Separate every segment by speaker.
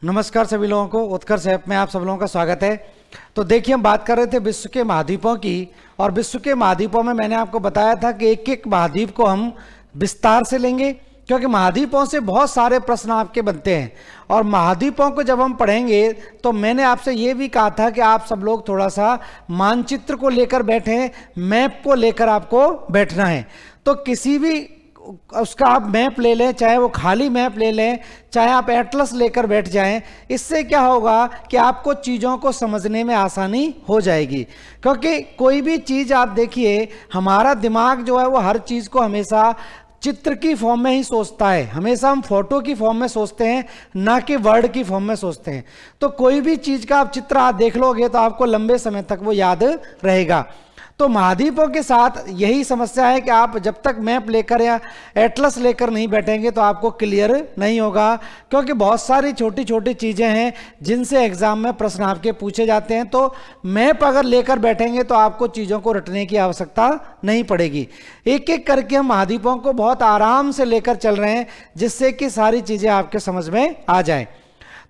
Speaker 1: नमस्कार सभी लोगों को, उत्कर्ष ऐप में आप सब लोगों का स्वागत है। तो देखिए, हम बात कर रहे थे विश्व के महाद्वीपों की, और विश्व के महाद्वीपों में मैंने आपको बताया था कि एक एक महाद्वीप को हम विस्तार से लेंगे, क्योंकि महाद्वीपों से बहुत सारे प्रश्न आपके बनते हैं। और महाद्वीपों को जब हम पढ़ेंगे तो मैंने आपसे ये भी कहा था कि आप सब लोग थोड़ा सा मानचित्र को लेकर बैठें, मैप को लेकर आपको बैठना है। तो किसी भी उसका आप मैप ले लें, चाहे वो खाली मैप ले लें, चाहे आप एटलस लेकर बैठ जाएं, इससे क्या होगा कि आपको चीज़ों को समझने में आसानी हो जाएगी। क्योंकि कोई भी चीज़ आप देखिए, हमारा दिमाग जो है वो हर चीज़ को हमेशा चित्र की फॉर्म में ही सोचता है। हमेशा हम फोटो की फॉर्म में सोचते हैं, ना कि वर्ड की फॉर्म में सोचते हैं। तो कोई भी चीज़ का आप चित्र आप देख लोगे तो आपको लंबे समय तक वो याद रहेगा। तो महाद्वीपों के साथ यही समस्या है कि आप जब तक मैप लेकर या एटलस लेकर नहीं बैठेंगे तो आपको क्लियर नहीं होगा, क्योंकि बहुत सारी छोटी छोटी चीज़ें हैं जिनसे एग्जाम में प्रश्न आपके पूछे जाते हैं। तो मैप अगर लेकर बैठेंगे तो आपको चीज़ों को रटने की आवश्यकता नहीं पड़ेगी। एक एक करके हम महाद्वीपों को बहुत आराम से लेकर चल रहे हैं, जिससे कि सारी चीज़ें आपके समझ में आ जाए।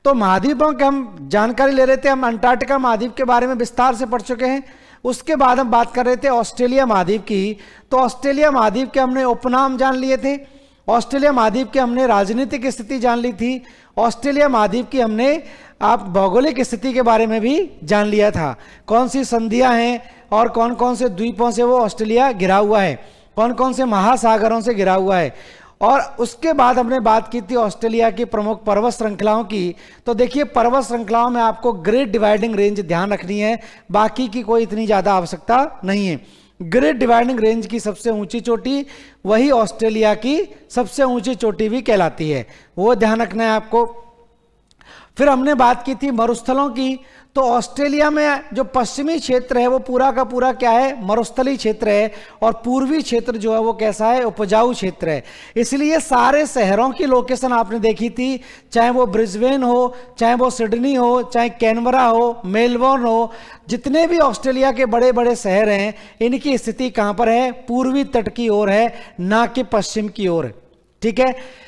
Speaker 1: तो महाद्वीपों की हम जानकारी ले रहे थे। हम अंटार्कटिका महाद्वीप के बारे में विस्तार से पढ़ चुके हैं। उसके बाद हम बात कर रहे थे ऑस्ट्रेलिया महाद्वीप की। तो ऑस्ट्रेलिया महाद्वीप के हमने उपनाम जान लिए थे, ऑस्ट्रेलिया महाद्वीप के हमने राजनीतिक स्थिति जान ली थी, ऑस्ट्रेलिया महाद्वीप की हमने आप भौगोलिक स्थिति के बारे में भी जान लिया था। कौन सी संधियां हैं और कौन कौन से द्वीपों से वो ऑस्ट्रेलिया घिरा हुआ है, कौन कौन से महासागरों से घिरा हुआ है। और उसके बाद हमने बात की थी ऑस्ट्रेलिया की प्रमुख पर्वत श्रृंखलाओं की। तो देखिए, पर्वत श्रृंखलाओं में आपको ग्रेट डिवाइडिंग रेंज ध्यान रखनी है, बाकी की कोई इतनी ज़्यादा आवश्यकता नहीं है। ग्रेट डिवाइडिंग रेंज की सबसे ऊंची चोटी वही ऑस्ट्रेलिया की सबसे ऊंची चोटी भी कहलाती है, वो ध्यान रखना है आपको। फिर हमने बात की थी मरुस्थलों की। तो ऑस्ट्रेलिया में जो पश्चिमी क्षेत्र है वो पूरा का पूरा क्या है, मरुस्थली क्षेत्र है, और पूर्वी क्षेत्र जो है वो कैसा है, उपजाऊ क्षेत्र है। इसलिए सारे शहरों की लोकेशन आपने देखी थी, चाहे वो ब्रिस्बेन हो, चाहे वो सिडनी हो, चाहे कैनबरा हो, मेलबोर्न हो, जितने भी ऑस्ट्रेलिया के बड़े बड़े शहर हैं, इनकी स्थिति कहाँ पर है, पूर्वी तट की ओर है, ना कि पश्चिम की ओर। ठीक है।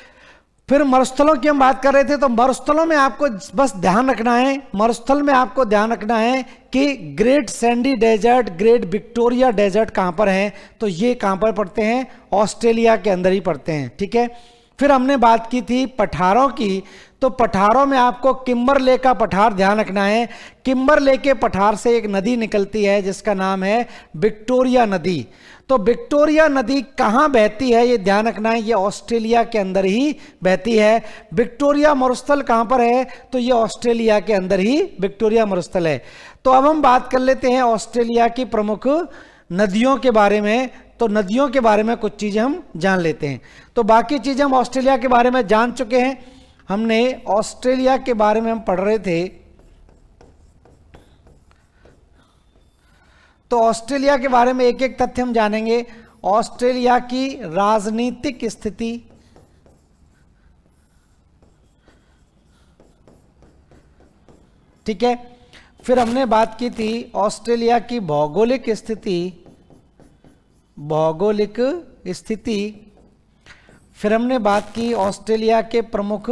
Speaker 1: फिर मरुस्थलों की हम बात कर रहे थे। तो मरुस्थलों में आपको बस ध्यान रखना है, मरुस्थल में आपको ध्यान रखना है कि Great Sandy Desert, Great Victoria Desert कहाँ पर हैं। तो ये कहाँ पर पड़ते हैं, ऑस्ट्रेलिया के अंदर ही पड़ते हैं। ठीक है। फिर हमने बात की थी पठारों की। तो पठारों में आपको किम्बरले का पठार ध्यान रखना है। किम्बरले के पठार से एक नदी निकलती है जिसका नाम है विक्टोरिया नदी। तो विक्टोरिया नदी कहाँ बहती है ये ध्यान रखना है, ये ऑस्ट्रेलिया के अंदर ही बहती है। विक्टोरिया मरुस्थल कहाँ पर है, तो ये ऑस्ट्रेलिया के अंदर ही विक्टोरिया मरुस्थल है। तो अब हम बात कर लेते हैं ऑस्ट्रेलिया की प्रमुख नदियों के बारे में। तो नदियों के बारे में कुछ चीज़ें हम जान लेते हैं। तो बाकी चीज़ें हम ऑस्ट्रेलिया के बारे में जान चुके हैं। हमने ऑस्ट्रेलिया के बारे में हम पढ़ रहे थे। तो ऑस्ट्रेलिया के बारे में एक एक तथ्य हम जानेंगे। ऑस्ट्रेलिया की राजनीतिक स्थिति, ठीक है। फिर हमने बात की थी ऑस्ट्रेलिया की भौगोलिक स्थिति, भौगोलिक स्थिति। फिर हमने बात की ऑस्ट्रेलिया के प्रमुख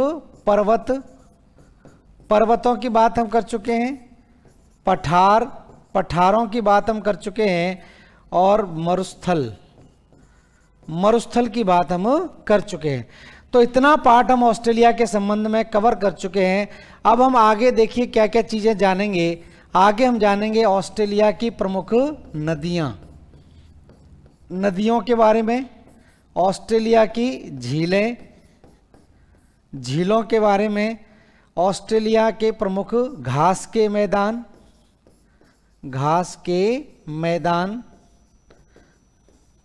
Speaker 1: पर्वतों की बात हम कर चुके हैं। पठारों की बात हम कर चुके हैं, और मरुस्थल की बात हम कर चुके हैं। तो इतना पार्ट हम ऑस्ट्रेलिया के संबंध में कवर कर चुके हैं। अब हम आगे देखिए क्या क्या चीज़ें जानेंगे। आगे हम जानेंगे ऑस्ट्रेलिया की प्रमुख नदियों के बारे में, ऑस्ट्रेलिया की झीलों के बारे में, ऑस्ट्रेलिया के प्रमुख घास के मैदान,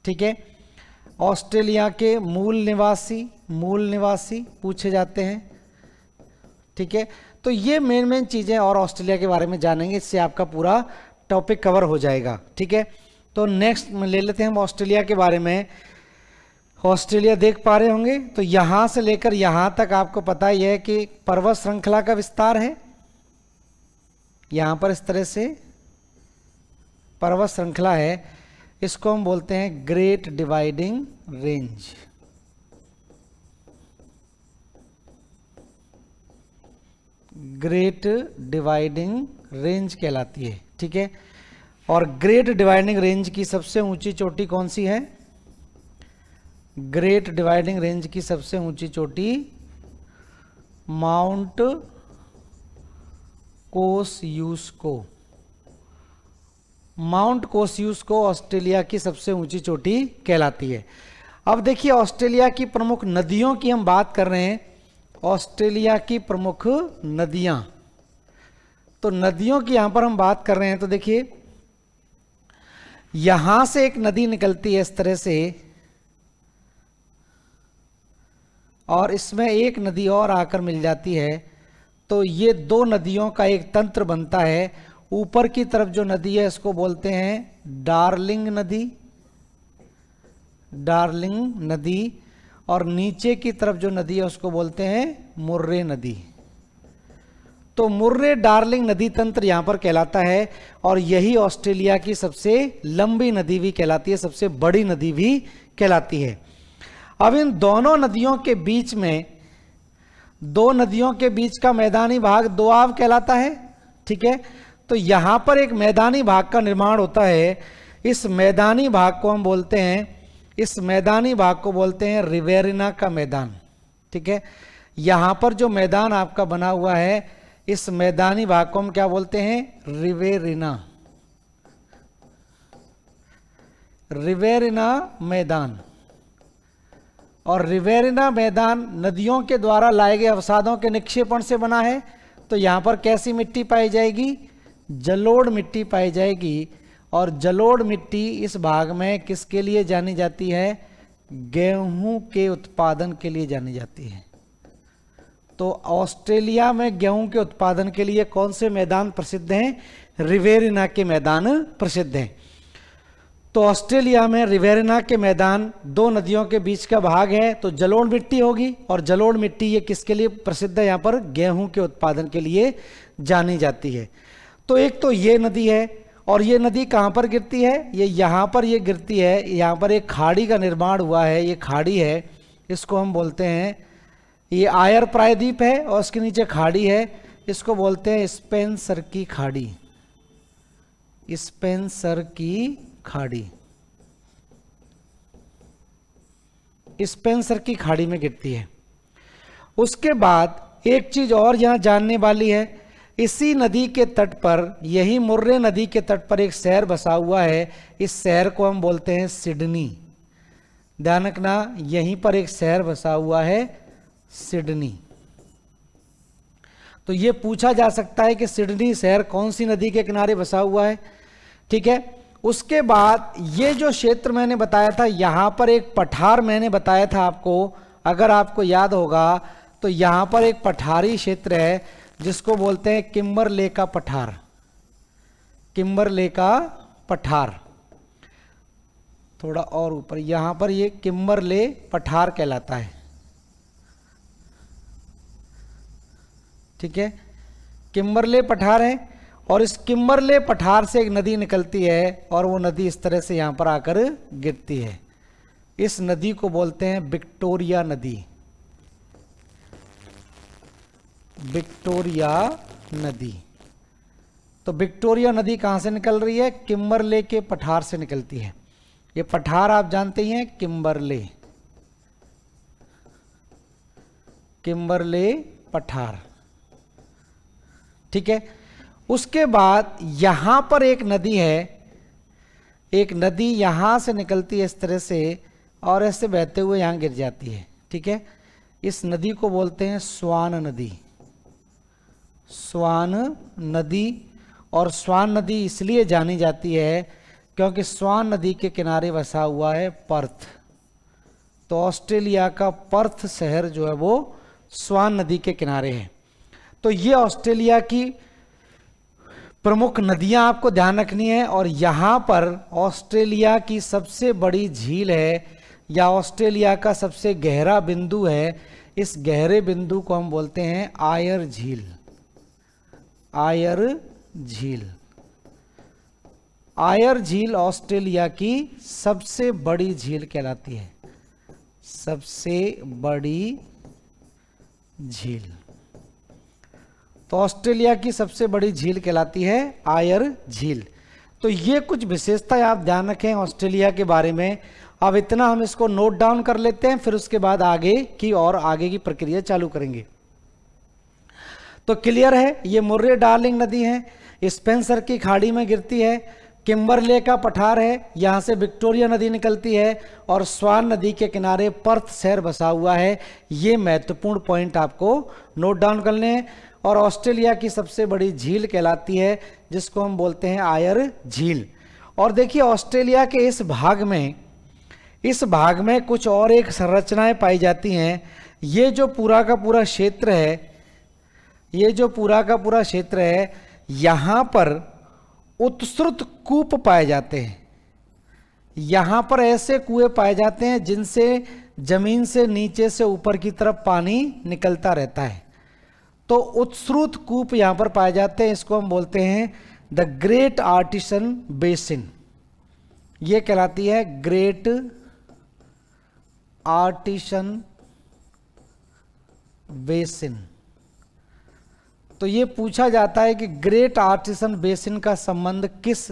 Speaker 1: ठीक है। ऑस्ट्रेलिया के मूल निवासी पूछे जाते हैं। ठीक है। तो ये मेन चीज़ें और ऑस्ट्रेलिया के बारे में जानेंगे, इससे आपका पूरा टॉपिक कवर हो जाएगा। ठीक है। तो नेक्स्ट ले लेते हैं हम ऑस्ट्रेलिया के बारे में। ऑस्ट्रेलिया देख पा रहे होंगे। तो यहाँ से लेकर यहाँ तक आपको पता ही है कि पर्वत श्रृंखला का विस्तार है। यहाँ पर इस तरह से पर्वत श्रृंखला है, इसको हम बोलते हैं great dividing range. Great dividing range कहलाती है, ठीक है। और ग्रेट डिवाइडिंग रेंज की सबसे ऊंची चोटी कौन सी है? ग्रेट डिवाइडिंग रेंज की सबसे ऊंची चोटी माउंट कोस्युस्को। माउंट कोस्युस्को ऑस्ट्रेलिया की सबसे ऊंची चोटी कहलाती है। अब देखिए ऑस्ट्रेलिया की प्रमुख नदियों की हम बात कर रहे हैं। ऑस्ट्रेलिया की प्रमुख नदियां, तो नदियों की यहां पर हम बात कर रहे हैं। तो देखिए यहां से एक नदी निकलती है इस तरह से, और इसमें एक नदी और आकर मिल जाती है, तो ये दो नदियों का एक तंत्र बनता है। ऊपर की तरफ जो नदी है इसको बोलते हैं डार्लिंग नदी, डार्लिंग नदी, और नीचे की तरफ जो नदी है उसको बोलते हैं मुर्रे नदी। तो मुर्रे डार्लिंग नदी तंत्र यहां पर कहलाता है, और यही ऑस्ट्रेलिया की सबसे लंबी नदी भी कहलाती है, सबसे बड़ी नदी भी कहलाती है। अब इन दोनों नदियों के बीच में, दो नदियों के बीच का मैदानी भाग दोआब कहलाता है, ठीक है। तो यहां पर एक मैदानी भाग का निर्माण होता है। इस मैदानी भाग को हम बोलते हैं, इस मैदानी भाग को बोलते हैं रिवेरिना का मैदान, ठीक है। यहां पर जो मैदान आपका बना हुआ है, इस मैदानी भाग को हम क्या बोलते हैं? रिवेरिना, रिवेरिना मैदान। और रिवेरिना मैदान नदियों के द्वारा लाए गए अवसादों के निक्षेपण से बना है। तो यहां पर कैसी मिट्टी पाई जाएगी? जलोढ़ मिट्टी पाई जाएगी। और जलोढ़ मिट्टी इस भाग में किसके लिए जानी जाती है? गेहूं के उत्पादन के लिए जानी जाती है। तो ऑस्ट्रेलिया में गेहूं के उत्पादन के लिए कौन से मैदान प्रसिद्ध हैं? रिवेरिना के मैदान प्रसिद्ध हैं। तो ऑस्ट्रेलिया में रिवेरिना के मैदान दो नदियों के बीच का भाग है, तो जलोढ़ मिट्टी होगी। और जलोढ़ मिट्टी ये किसके लिए प्रसिद्ध है? यहाँ पर गेहूं के उत्पादन के लिए जानी जाती है। तो एक तो ये नदी है, और ये नदी कहाँ पर गिरती है? ये यहाँ पर ये गिरती है। यहाँ पर एक खाड़ी का निर्माण हुआ है, ये खाड़ी है, इसको हम बोलते हैं, ये आयर प्रायद्वीप है और उसके नीचे खाड़ी है, इसको बोलते हैं स्पेंसर की खाड़ी, स्पेंसर की खाड़ी, स्पेंसर की खाड़ी में गिरती है। उसके बाद एक चीज और यहां जानने वाली है, इसी नदी के तट पर, यही मुर्रे नदी के तट पर एक शहर बसा हुआ है। इस शहर को हम बोलते हैं सिडनी। ध्यान रखना, यहीं पर एक शहर बसा हुआ है सिडनी। तो यह पूछा जा सकता है कि सिडनी शहर कौन सी नदी के किनारे बसा हुआ है, ठीक है। उसके बाद ये जो क्षेत्र मैंने बताया था, यहां पर एक पठार मैंने बताया था आपको, अगर आपको याद होगा, तो यहां पर एक पठारी क्षेत्र है जिसको बोलते हैं किम्बरले का पठार, किम्बरले का पठार। थोड़ा और ऊपर यहां पर ये किम्बरले पठार कहलाता है, ठीक है। किम्बरले पठार है, और इस किम्बरले पठार से एक नदी निकलती है, और वो नदी इस तरह से यहां पर आकर गिरती है। इस नदी को बोलते हैं विक्टोरिया नदी, विक्टोरिया नदी। तो विक्टोरिया नदी कहां से निकल रही है? किम्बरले के पठार से निकलती है। ये पठार आप जानते ही हैं, किम्बरले, किम्बरले पठार, ठीक है। उसके बाद यहां पर एक नदी है, एक नदी यहां से निकलती है इस तरह से, और ऐसे बहते हुए यहां गिर जाती है, ठीक है। इस नदी को बोलते हैं स्वान नदी, स्वान नदी। और स्वान नदी इसलिए जानी जाती है क्योंकि स्वान नदी के किनारे बसा हुआ है पर्थ। तो ऑस्ट्रेलिया का पर्थ शहर जो है वो स्वान नदी के किनारे है। तो ये ऑस्ट्रेलिया की प्रमुख नदियां आपको ध्यान रखनी है। और यहां पर ऑस्ट्रेलिया की सबसे बड़ी झील है, या ऑस्ट्रेलिया का सबसे गहरा बिंदु है। इस गहरे बिंदु को हम बोलते हैं आयर झील, आयर झील। आयर झील ऑस्ट्रेलिया की सबसे बड़ी झील कहलाती है, सबसे बड़ी झील। तो ऑस्ट्रेलिया की सबसे बड़ी झील कहलाती है आयर झील। तो ये कुछ विशेषताएं आप ध्यान रखें ऑस्ट्रेलिया के बारे में। अब इतना हम इसको नोट डाउन कर लेते हैं, फिर उसके बाद आगे की प्रक्रिया चालू करेंगे। तो क्लियर है, ये मुर्रे डार्लिंग नदी है, स्पेंसर की खाड़ी में गिरती है, किम्बरले का पठार है, यहाँ से विक्टोरिया नदी निकलती है और स्वान नदी के किनारे पर्थ शहर बसा हुआ है। ये महत्वपूर्ण पॉइंट आपको नोट डाउन करने हैं। और ऑस्ट्रेलिया की सबसे बड़ी झील कहलाती है जिसको हम बोलते हैं आयर झील। और देखिए ऑस्ट्रेलिया के इस भाग में कुछ और एक संरचनाएं पाई जाती हैं। ये जो पूरा का पूरा क्षेत्र है, यहाँ पर उत्सृत कूप पाए जाते हैं। यहाँ पर ऐसे कुएं पाए जाते हैं जिनसे जमीन से नीचे से ऊपर की तरफ पानी निकलता रहता है। तो उत्सृत कूप यहाँ पर पाए जाते हैं, इसको हम बोलते हैं द ग्रेट आर्टिसन बेसिन। ये कहलाती है ग्रेट आर्टिसन बेसिन। तो ये पूछा जाता है कि ग्रेट आर्टिसन बेसिन का संबंध किस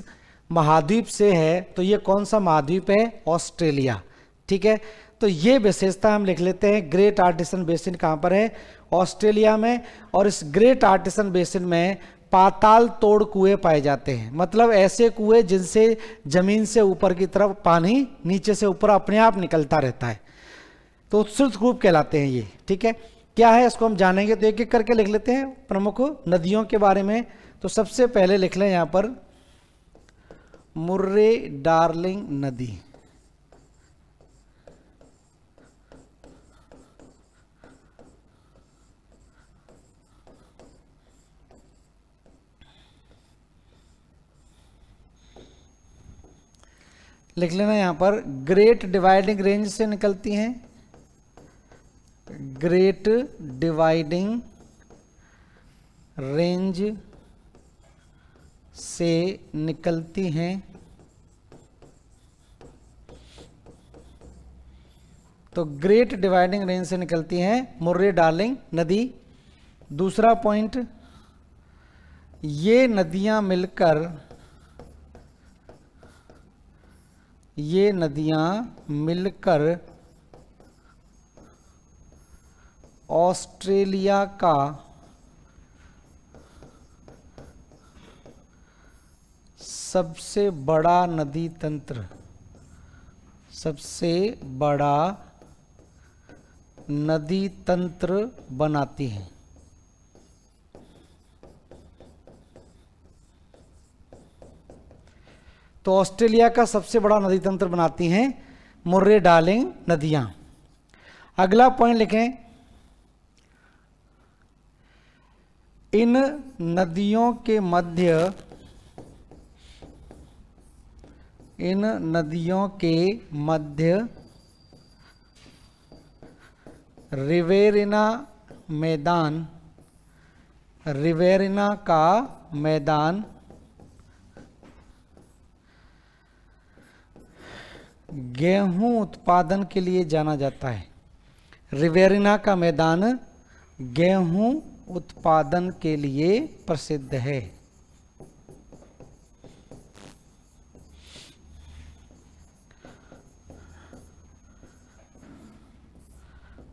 Speaker 1: महाद्वीप से है, तो ये कौन सा महाद्वीप है? ऑस्ट्रेलिया। ठीक है, तो ये विशेषता हम लिख लेते हैं। ग्रेट आर्टिसन बेसिन कहाँ पर है? ऑस्ट्रेलिया में। और इस ग्रेट आर्टिसन बेसिन में पाताल तोड़ कुएं पाए जाते हैं, मतलब ऐसे कुएं जिनसे जमीन से ऊपर की तरफ पानी नीचे से ऊपर अपने आप निकलता रहता है, तो उत्सृत कूप कहलाते हैं ये। ठीक है, क्या है इसको हम जानेंगे, तो एक एक करके लिख लेते हैं प्रमुख नदियों के बारे में। तो सबसे पहले लिख लें यहाँ पर मुर्रे डार्लिंग नदी। लिख लेना यहाँ पर ग्रेट डिवाइडिंग रेंज से निकलती हैं, ग्रेट डिवाइडिंग रेंज से निकलती हैं। तो ग्रेट डिवाइडिंग रेंज से निकलती हैं मुर्रे डार्लिंग नदी। दूसरा पॉइंट, ये नदियां मिलकर ऑस्ट्रेलिया का सबसे बड़ा नदी तंत्र बनाती हैं। तो ऑस्ट्रेलिया का सबसे बड़ा नदी तंत्र बनाती हैं मुर्रे डार्लिंग नदियां। अगला पॉइंट लिखें, इन नदियों के मध्य रिवेरिना का मैदान गेहूं उत्पादन के लिए जाना जाता है। रिवेरिना का मैदान गेहूं उत्पादन के लिए प्रसिद्ध है।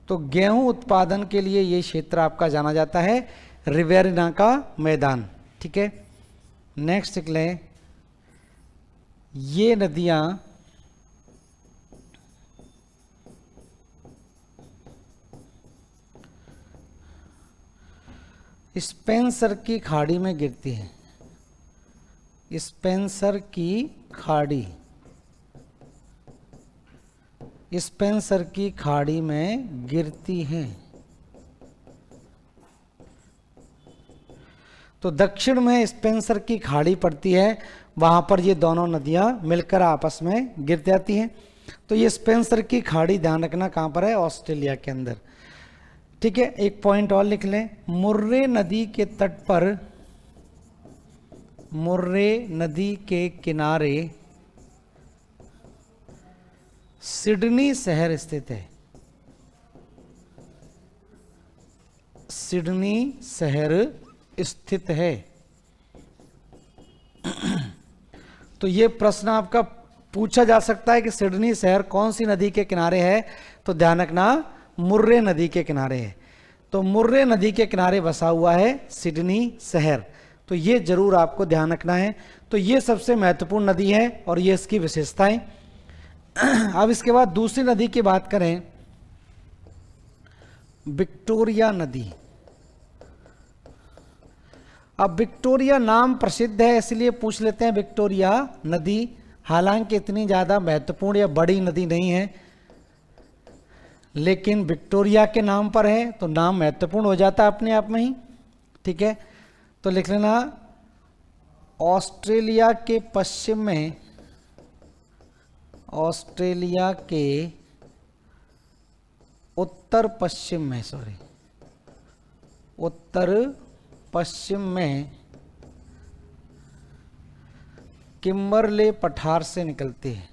Speaker 1: तो गेहूं उत्पादन के लिए ये क्षेत्र आपका जाना जाता है रिवेरिना का मैदान। ठीक है, नेक्स्ट लिख लें, ये नदियां स्पेंसर की खाड़ी में गिरती हैं। स्पेंसर की खाड़ी में गिरती हैं। तो दक्षिण में स्पेंसर की खाड़ी पड़ती है, वहां पर ये दोनों नदियां मिलकर आपस में गिर जाती हैं। तो ये स्पेंसर की खाड़ी ध्यान रखना कहां पर है? ऑस्ट्रेलिया के अंदर। ठीक है, एक पॉइंट और लिख लें, मुर्रे नदी के किनारे सिडनी शहर स्थित है। सिडनी शहर स्थित है। तो ये प्रश्न आपका पूछा जा सकता है कि सिडनी शहर कौन सी नदी के किनारे है, तो ध्यान रखना मुर्रे नदी के किनारे है। तो मुर्रे नदी के किनारे बसा हुआ है सिडनी शहर, तो ये जरूर आपको ध्यान रखना है। तो ये सबसे महत्वपूर्ण नदी है और ये इसकी विशेषताएं। अब इसके बाद दूसरी नदी की बात करें, विक्टोरिया नदी। अब विक्टोरिया नाम प्रसिद्ध है इसलिए पूछ लेते हैं विक्टोरिया नदी, हालांकि इतनी ज़्यादा महत्वपूर्ण या बड़ी नदी नहीं है, लेकिन विक्टोरिया के नाम पर है तो नाम महत्वपूर्ण हो जाता है अपने आप में ही। ठीक है, तो लिख लेना ऑस्ट्रेलिया के पश्चिम में, ऑस्ट्रेलिया के उत्तर पश्चिम में, उत्तर पश्चिम में किम्बरले पठार से निकलती है।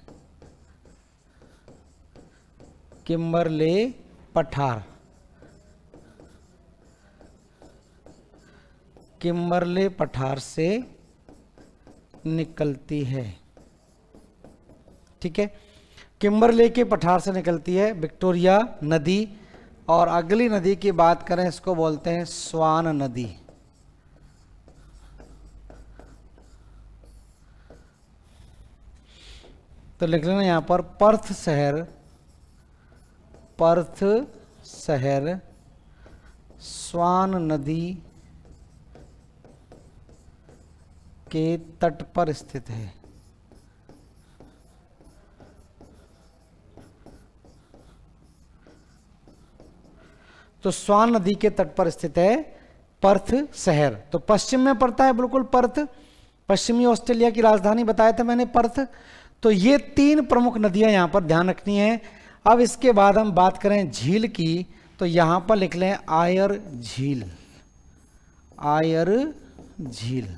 Speaker 1: किम्बरले पठार, किम्बरले पठार से निकलती है। ठीक है, किम्बरले के पठार से निकलती है विक्टोरिया नदी। और अगली नदी की बात करें, इसको बोलते हैं स्वान नदी। तो लिख लेना यहां पर पर्थ शहर, पर्थ शहर स्वान नदी के तट पर स्थित है। तो स्वान नदी के तट पर स्थित है पर्थ शहर। तो पश्चिम में पड़ता है बिल्कुल पर्थ, पश्चिमी ऑस्ट्रेलिया की राजधानी बताया था मैंने पर्थ। तो ये तीन प्रमुख नदियां यहां पर ध्यान रखनी है। अब इसके बाद हम बात करें झील की, तो यहां पर लिख लें आयर झील, आयर झील।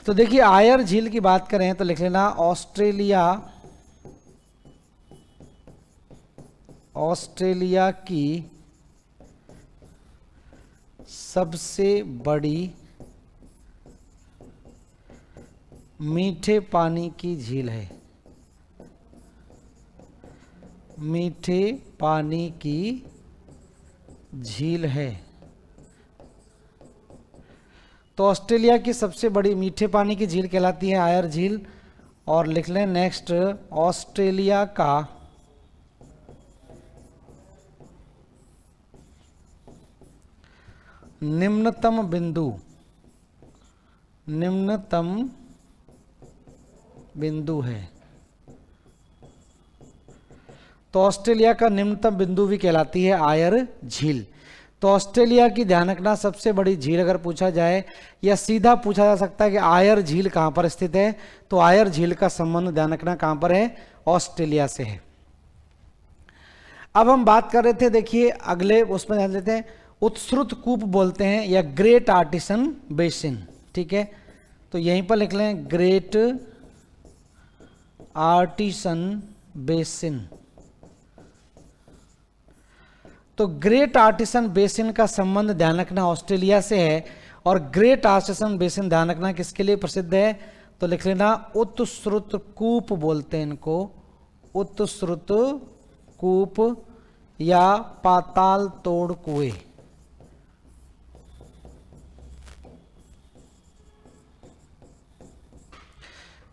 Speaker 1: तो देखिए आयर झील की बात करें तो लिख लेना ऑस्ट्रेलिया, ऑस्ट्रेलिया की सबसे बड़ी मीठे पानी की झील है, मीठे पानी की झील है। तो ऑस्ट्रेलिया की सबसे बड़ी मीठे पानी की झील कहलाती है आयर झील। और लिख लें नेक्स्ट, ऑस्ट्रेलिया का निम्नतम बिंदु, निम्नतम बिंदु है। तो ऑस्ट्रेलिया का निम्नतम बिंदु भी कहलाती है आयर झील। तो ऑस्ट्रेलिया की ध्यान रखना सबसे बड़ी झील अगर पूछा जाए या सीधा पूछा जा सकता है कि आयर झील कहां पर स्थित है, तो आयर झील का संबंध ध्यान रखना कहां पर है, ऑस्ट्रेलिया से है। अब हम बात कर रहे थे, देखिए अगले उसमें ध्यान देते हैं, उत्सृत कूप बोलते हैं या ग्रेट आर्टिसन बेसिन। ठीक है, तो यहीं पर लिख लें ग्रेट आर्टिसन बेसिन। तो ग्रेट आर्टिसन बेसिन का संबंध ध्यान रखना ऑस्ट्रेलिया से है। और ग्रेट आर्टिसन बेसिन ध्यान रखना किसके लिए प्रसिद्ध है, तो लिख लेना उत्सृत कूप बोलते हैं इनको, उत्सृत कूप या पाताल तोड़ कुएं।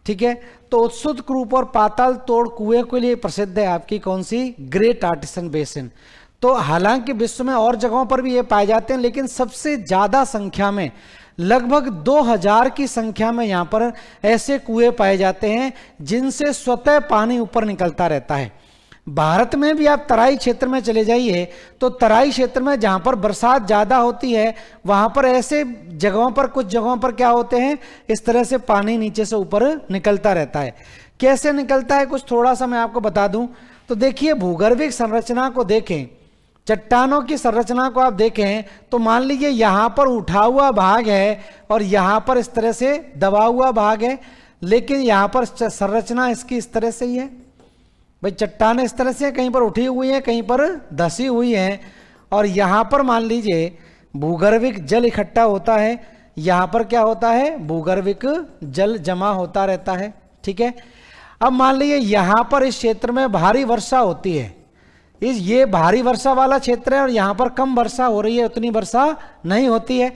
Speaker 1: ठीक है, तो उत्सुत कूप और पाताल तोड़ कुएं के लिए प्रसिद्ध है आपकी कौन सी, ग्रेट आर्टिसन बेसिन। तो हालांकि विश्व में और जगहों पर भी ये पाए जाते हैं, लेकिन सबसे ज्यादा संख्या में लगभग 2000 की संख्या में यहां पर ऐसे कुएं पाए जाते हैं जिनसे स्वतः पानी ऊपर निकलता रहता है। भारत में भी आप तराई क्षेत्र में चले जाइए तो तराई क्षेत्र में जहां पर बरसात ज्यादा होती है वहां पर ऐसे जगहों पर, कुछ जगहों पर क्या होते हैं, इस तरह से पानी नीचे से ऊपर निकलता रहता है। कैसे निकलता है कुछ थोड़ा सा मैं आपको बता दूं। तो देखिए भूगर्भिक संरचना को देखें, चट्टानों की संरचना को आप देखें तो मान लीजिए यहां पर उठा हुआ भाग है और यहां पर इस तरह से दबा हुआ भाग है, लेकिन यहां पर संरचना इसकी इस तरह से ही है। भाई चट्टानें इस तरह से कहीं पर उठी हुई है, कहीं पर धसी हुई है, और यहाँ पर मान लीजिए भूगर्भिक जल इकट्ठा होता है, यहाँ पर क्या होता है, भूगर्भिक जल जमा होता रहता है। ठीक है, अब मान लीजिए यहाँ पर इस क्षेत्र में भारी वर्षा होती है, ये भारी वर्षा वाला क्षेत्र है और यहाँ पर कम वर्षा हो रही है, उतनी वर्षा नहीं होती है।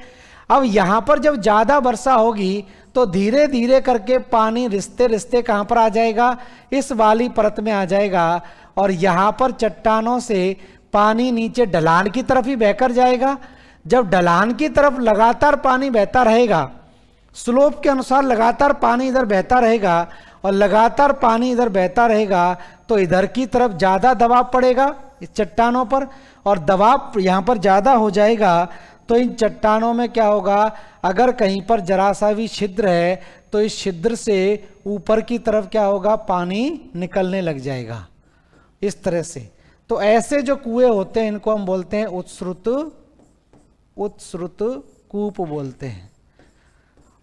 Speaker 1: अब यहाँ पर जब ज़्यादा वर्षा होगी तो धीरे धीरे करके पानी रिश्ते रिश्ते कहाँ पर आ जाएगा, इस वाली परत में आ जाएगा और यहाँ पर चट्टानों से पानी नीचे ढलान की तरफ ही बहकर जाएगा। जब ढलान की तरफ लगातार पानी बहता रहेगा, स्लोप के अनुसार लगातार पानी इधर बहता रहेगा और लगातार पानी इधर बहता रहेगा तो इधर की तरफ ज़्यादा दबाव पड़ेगा इस चट्टानों पर, और दबाव यहाँ पर ज़्यादा हो जाएगा तो इन चट्टानों में क्या होगा, अगर कहीं पर जरा सा भी छिद्र है तो इस छिद्र से ऊपर की तरफ क्या होगा, पानी निकलने लग जाएगा इस तरह से। तो ऐसे जो कुएं होते हैं इनको हम बोलते हैं उत्स्रुत कूप बोलते हैं,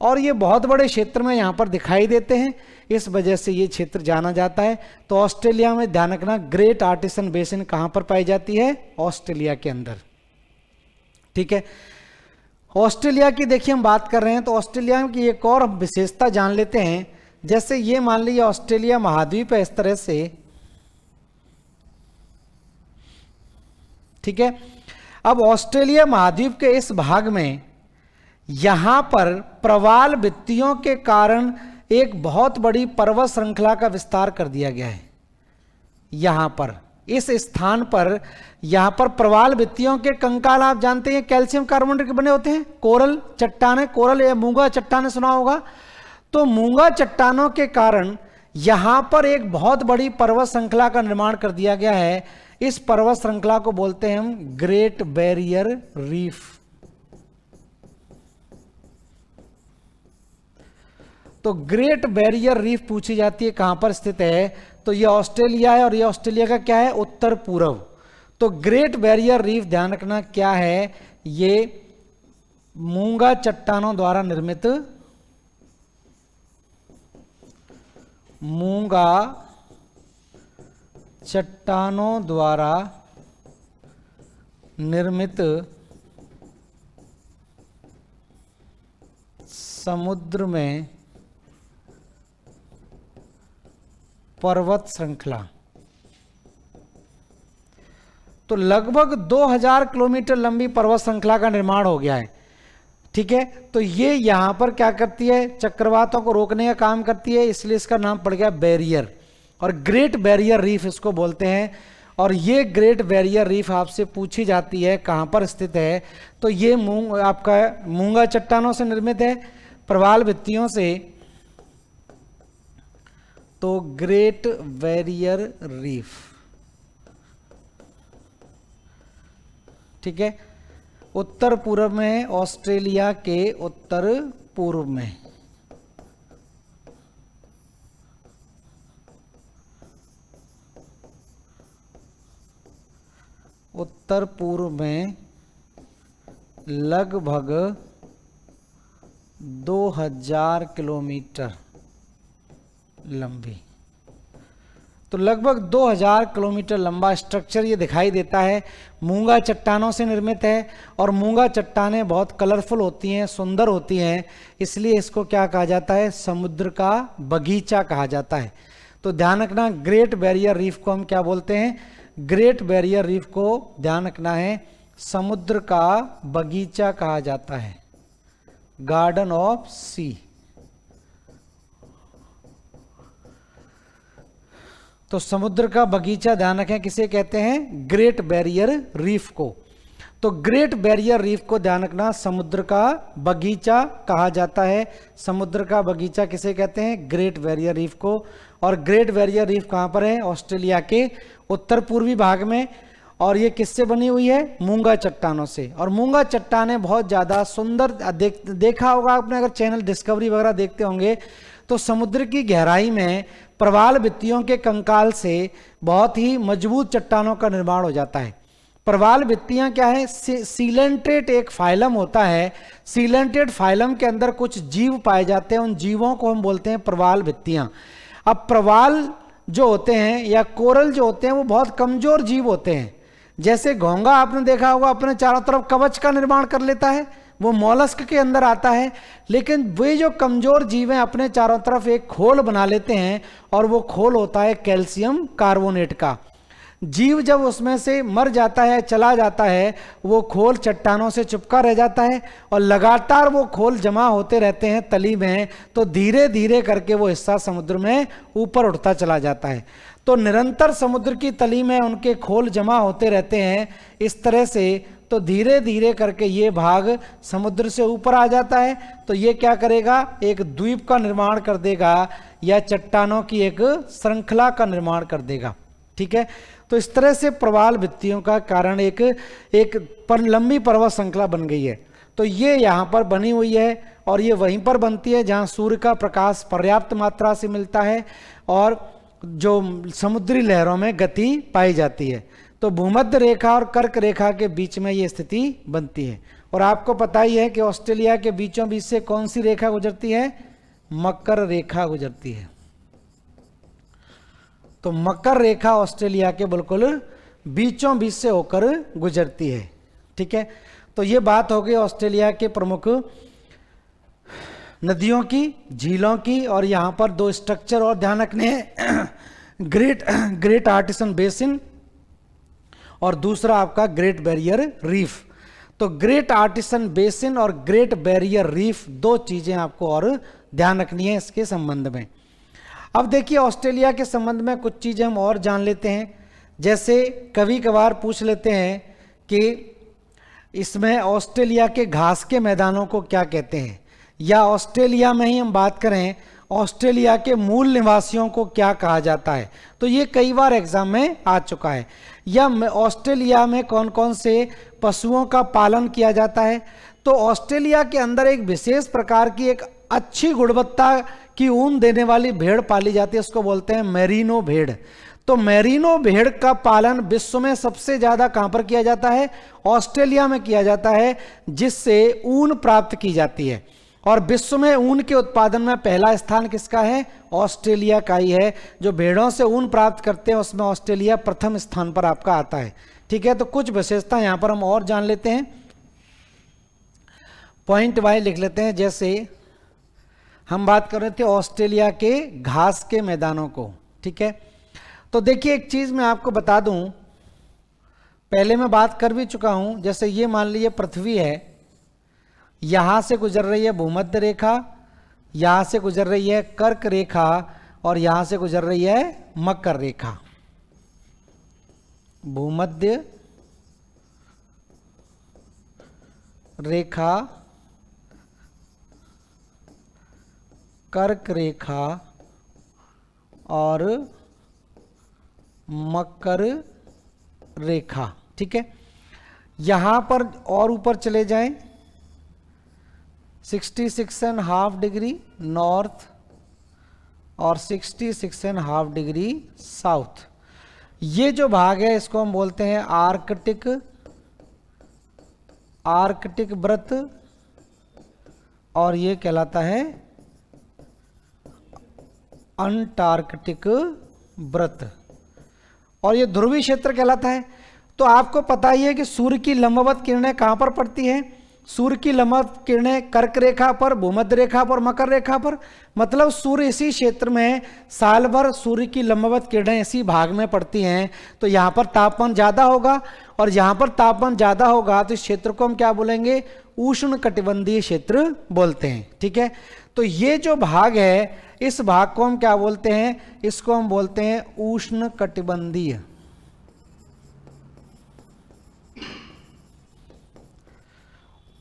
Speaker 1: और ये बहुत बड़े क्षेत्र में यहाँ पर दिखाई देते हैं, इस वजह से ये क्षेत्र जाना जाता है। तो ऑस्ट्रेलिया में ध्यान रखना, ग्रेट आर्टिसन बेसिन कहाँ पर पाई जाती है, ऑस्ट्रेलिया के अंदर। ठीक है, ऑस्ट्रेलिया की देखिए हम बात कर रहे हैं तो ऑस्ट्रेलिया की एक और विशेषता जान लेते हैं। जैसे ये मान लीजिए ऑस्ट्रेलिया महाद्वीप है इस तरह से, ठीक है। अब ऑस्ट्रेलिया महाद्वीप के इस भाग में यहां पर प्रवाल भित्तियों के कारण एक बहुत बड़ी पर्वत श्रृंखला का विस्तार कर दिया गया है। यहां पर इस स्थान पर यहां पर प्रवाल भित्तियों के कंकाल आप जानते हैं कैल्शियम कार्बोनेट के बने होते हैं, कोरल चट्टाने, कोरल या मूंगा चट्टाने सुना होगा। तो मूंगा चट्टानों के कारण यहां पर एक बहुत बड़ी पर्वत श्रृंखला का निर्माण कर दिया गया है। इस पर्वत श्रृंखला को बोलते हैं हम ग्रेट बैरियर रीफ। तो ग्रेट बैरियर रीफ पूछी जाती है कहां पर स्थित है, तो ये ऑस्ट्रेलिया है और ये ऑस्ट्रेलिया का क्या है, उत्तर पूर्व। तो ग्रेट बैरियर रीफ ध्यान रखना क्या है, ये मूंगा चट्टानों द्वारा निर्मित, मूंगा चट्टानों द्वारा निर्मित समुद्र में पर्वत श्रृंखला। तो लगभग 2000 किलोमीटर लंबी पर्वत श्रृंखला का निर्माण हो गया है। ठीक है, तो ये यहां पर क्या करती है, चक्रवातों को रोकने का काम करती है, इसलिए इसका नाम पड़ गया बैरियर, और ग्रेट बैरियर रीफ इसको बोलते हैं। और ये ग्रेट बैरियर रीफ आपसे पूछी जाती है कहां पर स्थित है, तो ये आपका मूंगा चट्टानों से निर्मित है, प्रवाल भित्तियों से। तो ग्रेट बैरियर रीफ, ठीक है, उत्तर पूर्व में, ऑस्ट्रेलिया के उत्तर पूर्व में। उत्तर पूर्व में लगभग 2000 किलोमीटर लंबी। तो लगभग 2000 किलोमीटर लंबा स्ट्रक्चर ये दिखाई देता है, मूंगा चट्टानों से निर्मित है। और मूंगा चट्टानें बहुत कलरफुल होती हैं, सुंदर होती हैं, इसलिए इसको क्या कहा जाता है, समुद्र का बगीचा कहा जाता है। तो ध्यान रखना, ग्रेट बैरियर रीफ को हम क्या बोलते हैं, ग्रेट बैरियर रीफ को ध्यान रखना है समुद्र का बगीचा कहा जाता है, गार्डन ऑफ सी। तो समुद्र का बगीचा ध्यान रखें किसे कहते हैं, ग्रेट बैरियर रीफ को। तो ग्रेट बैरियर रीफ को ध्यान रखना, समुद्र का बगीचा कहा जाता है। समुद्र का बगीचा किसे कहते हैं, ग्रेट बैरियर रीफ को। और ग्रेट बैरियर रीफ कहां पर है, ऑस्ट्रेलिया के उत्तर पूर्वी भाग में। और ये किससे बनी हुई है, मूंगा चट्टानों से। और मूंगा चट्टानें बहुत ज्यादा सुंदर, देखा होगा आपने अगर चैनल डिस्कवरी वगैरह देखते होंगे, तो समुद्र की गहराई में प्रवाल भित्तियों के कंकाल से बहुत ही मजबूत चट्टानों का निर्माण हो जाता है। प्रवाल भित्तियां क्या है, सीलेंट्रेट एक फाइलम होता है। सीलेंट्रेट फाइलम के अंदर कुछ जीव पाए जाते हैं, उन जीवों को हम बोलते हैं प्रवाल भित्तियां। अब प्रवाल जो होते हैं या कोरल जो होते हैं वो बहुत कमजोर जीव होते हैं, जैसे घोंगा आपने देखा होगा अपने चारों तरफ कवच का निर्माण कर लेता है, वो मॉलस्क के अंदर आता है, लेकिन वे जो कमजोर जीव हैं अपने चारों तरफ एक खोल बना लेते हैं और वो खोल होता है कैल्शियम कार्बोनेट का। जीव जब उसमें से मर जाता है, चला जाता है, वो खोल चट्टानों से चिपका रह जाता है और लगातार वो खोल जमा होते रहते हैं तली में, तो धीरे धीरे करके वो हिस्सा समुद्र में ऊपर उठता चला जाता है। तो निरंतर समुद्र की तली में उनके खोल जमा होते रहते हैं इस तरह से, तो धीरे धीरे करके ये भाग समुद्र से ऊपर आ जाता है। तो ये क्या करेगा, एक द्वीप का निर्माण कर देगा या चट्टानों की एक श्रृंखला का निर्माण कर देगा। ठीक है, तो इस तरह से प्रवाल भित्तियों का कारण एक लंबी पर्वत श्रृंखला बन गई है। तो ये यहाँ पर बनी हुई है और ये वहीं पर बनती है जहाँ सूर्य का प्रकाश पर्याप्त मात्रा से मिलता है और जो समुद्री लहरों में गति पाई जाती है। तो भूमध्य रेखा और कर्क रेखा के बीच में ये स्थिति बनती है। और आपको पता ही है कि ऑस्ट्रेलिया के बीचों बीच से कौन सी रेखा गुजरती है, मकर रेखा गुजरती है। तो मकर रेखा ऑस्ट्रेलिया के बिल्कुल बीचों बीच से होकर गुजरती है। ठीक है, तो ये बात हो गई ऑस्ट्रेलिया के प्रमुख नदियों की, झीलों की। और यहाँ पर दो स्ट्रक्चर और ध्यान रखने हैं, ग्रेट आर्टिसन बेसिन और दूसरा आपका ग्रेट बैरियर रीफ। तो ग्रेट आर्टिसन बेसिन और ग्रेट बैरियर रीफ दो चीजें आपको और ध्यान रखनी है इसके संबंध में। अब देखिए ऑस्ट्रेलिया के संबंध में कुछ चीजें हम और जान लेते हैं। जैसे कभी कभार पूछ लेते हैं कि इसमें ऑस्ट्रेलिया के घास के मैदानों को क्या कहते हैं, या ऑस्ट्रेलिया में ही हम बात करें ऑस्ट्रेलिया के मूल निवासियों को क्या कहा जाता है। तो ये कई बार एग्जाम में आ चुका है। या ऑस्ट्रेलिया में कौन कौन से पशुओं का पालन किया जाता है। तो ऑस्ट्रेलिया के अंदर एक विशेष प्रकार की एक अच्छी गुणवत्ता की ऊन देने वाली भेड़ पाली जाती है, उसको बोलते हैं मेरिनो भेड़। तो मेरिनो भेड़ का पालन विश्व में सबसे ज्यादा कहां पर किया जाता है, ऑस्ट्रेलिया में किया जाता है, जिससे ऊन प्राप्त की जाती है। और विश्व में ऊन के उत्पादन में पहला स्थान किसका है, ऑस्ट्रेलिया का ही है। जो भेड़ों से ऊन प्राप्त करते हैं उसमें ऑस्ट्रेलिया प्रथम स्थान पर आपका आता है। ठीक है, तो कुछ विशेषता यहां पर हम और जान लेते हैं, पॉइंट वाइज लिख लेते हैं। जैसे हम बात कर रहे थे ऑस्ट्रेलिया के घास के मैदानों को। ठीक है, तो देखिए एक चीज मैं आपको बता दूं, पहले मैं बात कर भी चुका हूं। जैसे ये मान लीजिए पृथ्वी है, यहां से गुजर रही है भूमध्य रेखा, यहां से गुजर रही है कर्क रेखा और यहां से गुजर रही है मकर रेखा। भूमध्य रेखा, कर्क रेखा और मकर रेखा। ठीक है, यहां पर और ऊपर चले जाएं 66.5 डिग्री नॉर्थ और 66.5 डिग्री साउथ। ये जो भाग है इसको हम बोलते हैं आर्कटिक व्रत, और ये कहलाता है अंटार्कटिक व्रत, और ये ध्रुवीय क्षेत्र कहलाता है। तो आपको पता ही है कि सूर्य की लंबवत किरणें कहां पर पड़ती हैं, सूर्य की लंबवत किरणें कर्क रेखा पर, भूमध्य रेखा पर, मकर रेखा पर। मतलब सूर्य इसी क्षेत्र में साल भर सूर्य की लंबवत किरणें इसी भाग में पड़ती हैं। तो यहाँ पर तापमान ज़्यादा होगा, और यहाँ पर तापमान ज़्यादा होगा तो इस क्षेत्र को हम क्या बोलेंगे, उष्ण कटिबंधीय क्षेत्र बोलते हैं। ठीक है, तो ये जो भाग है इस भाग को हम क्या बोलते हैं, इसको हम बोलते हैं उष्ण कटिबंधीय।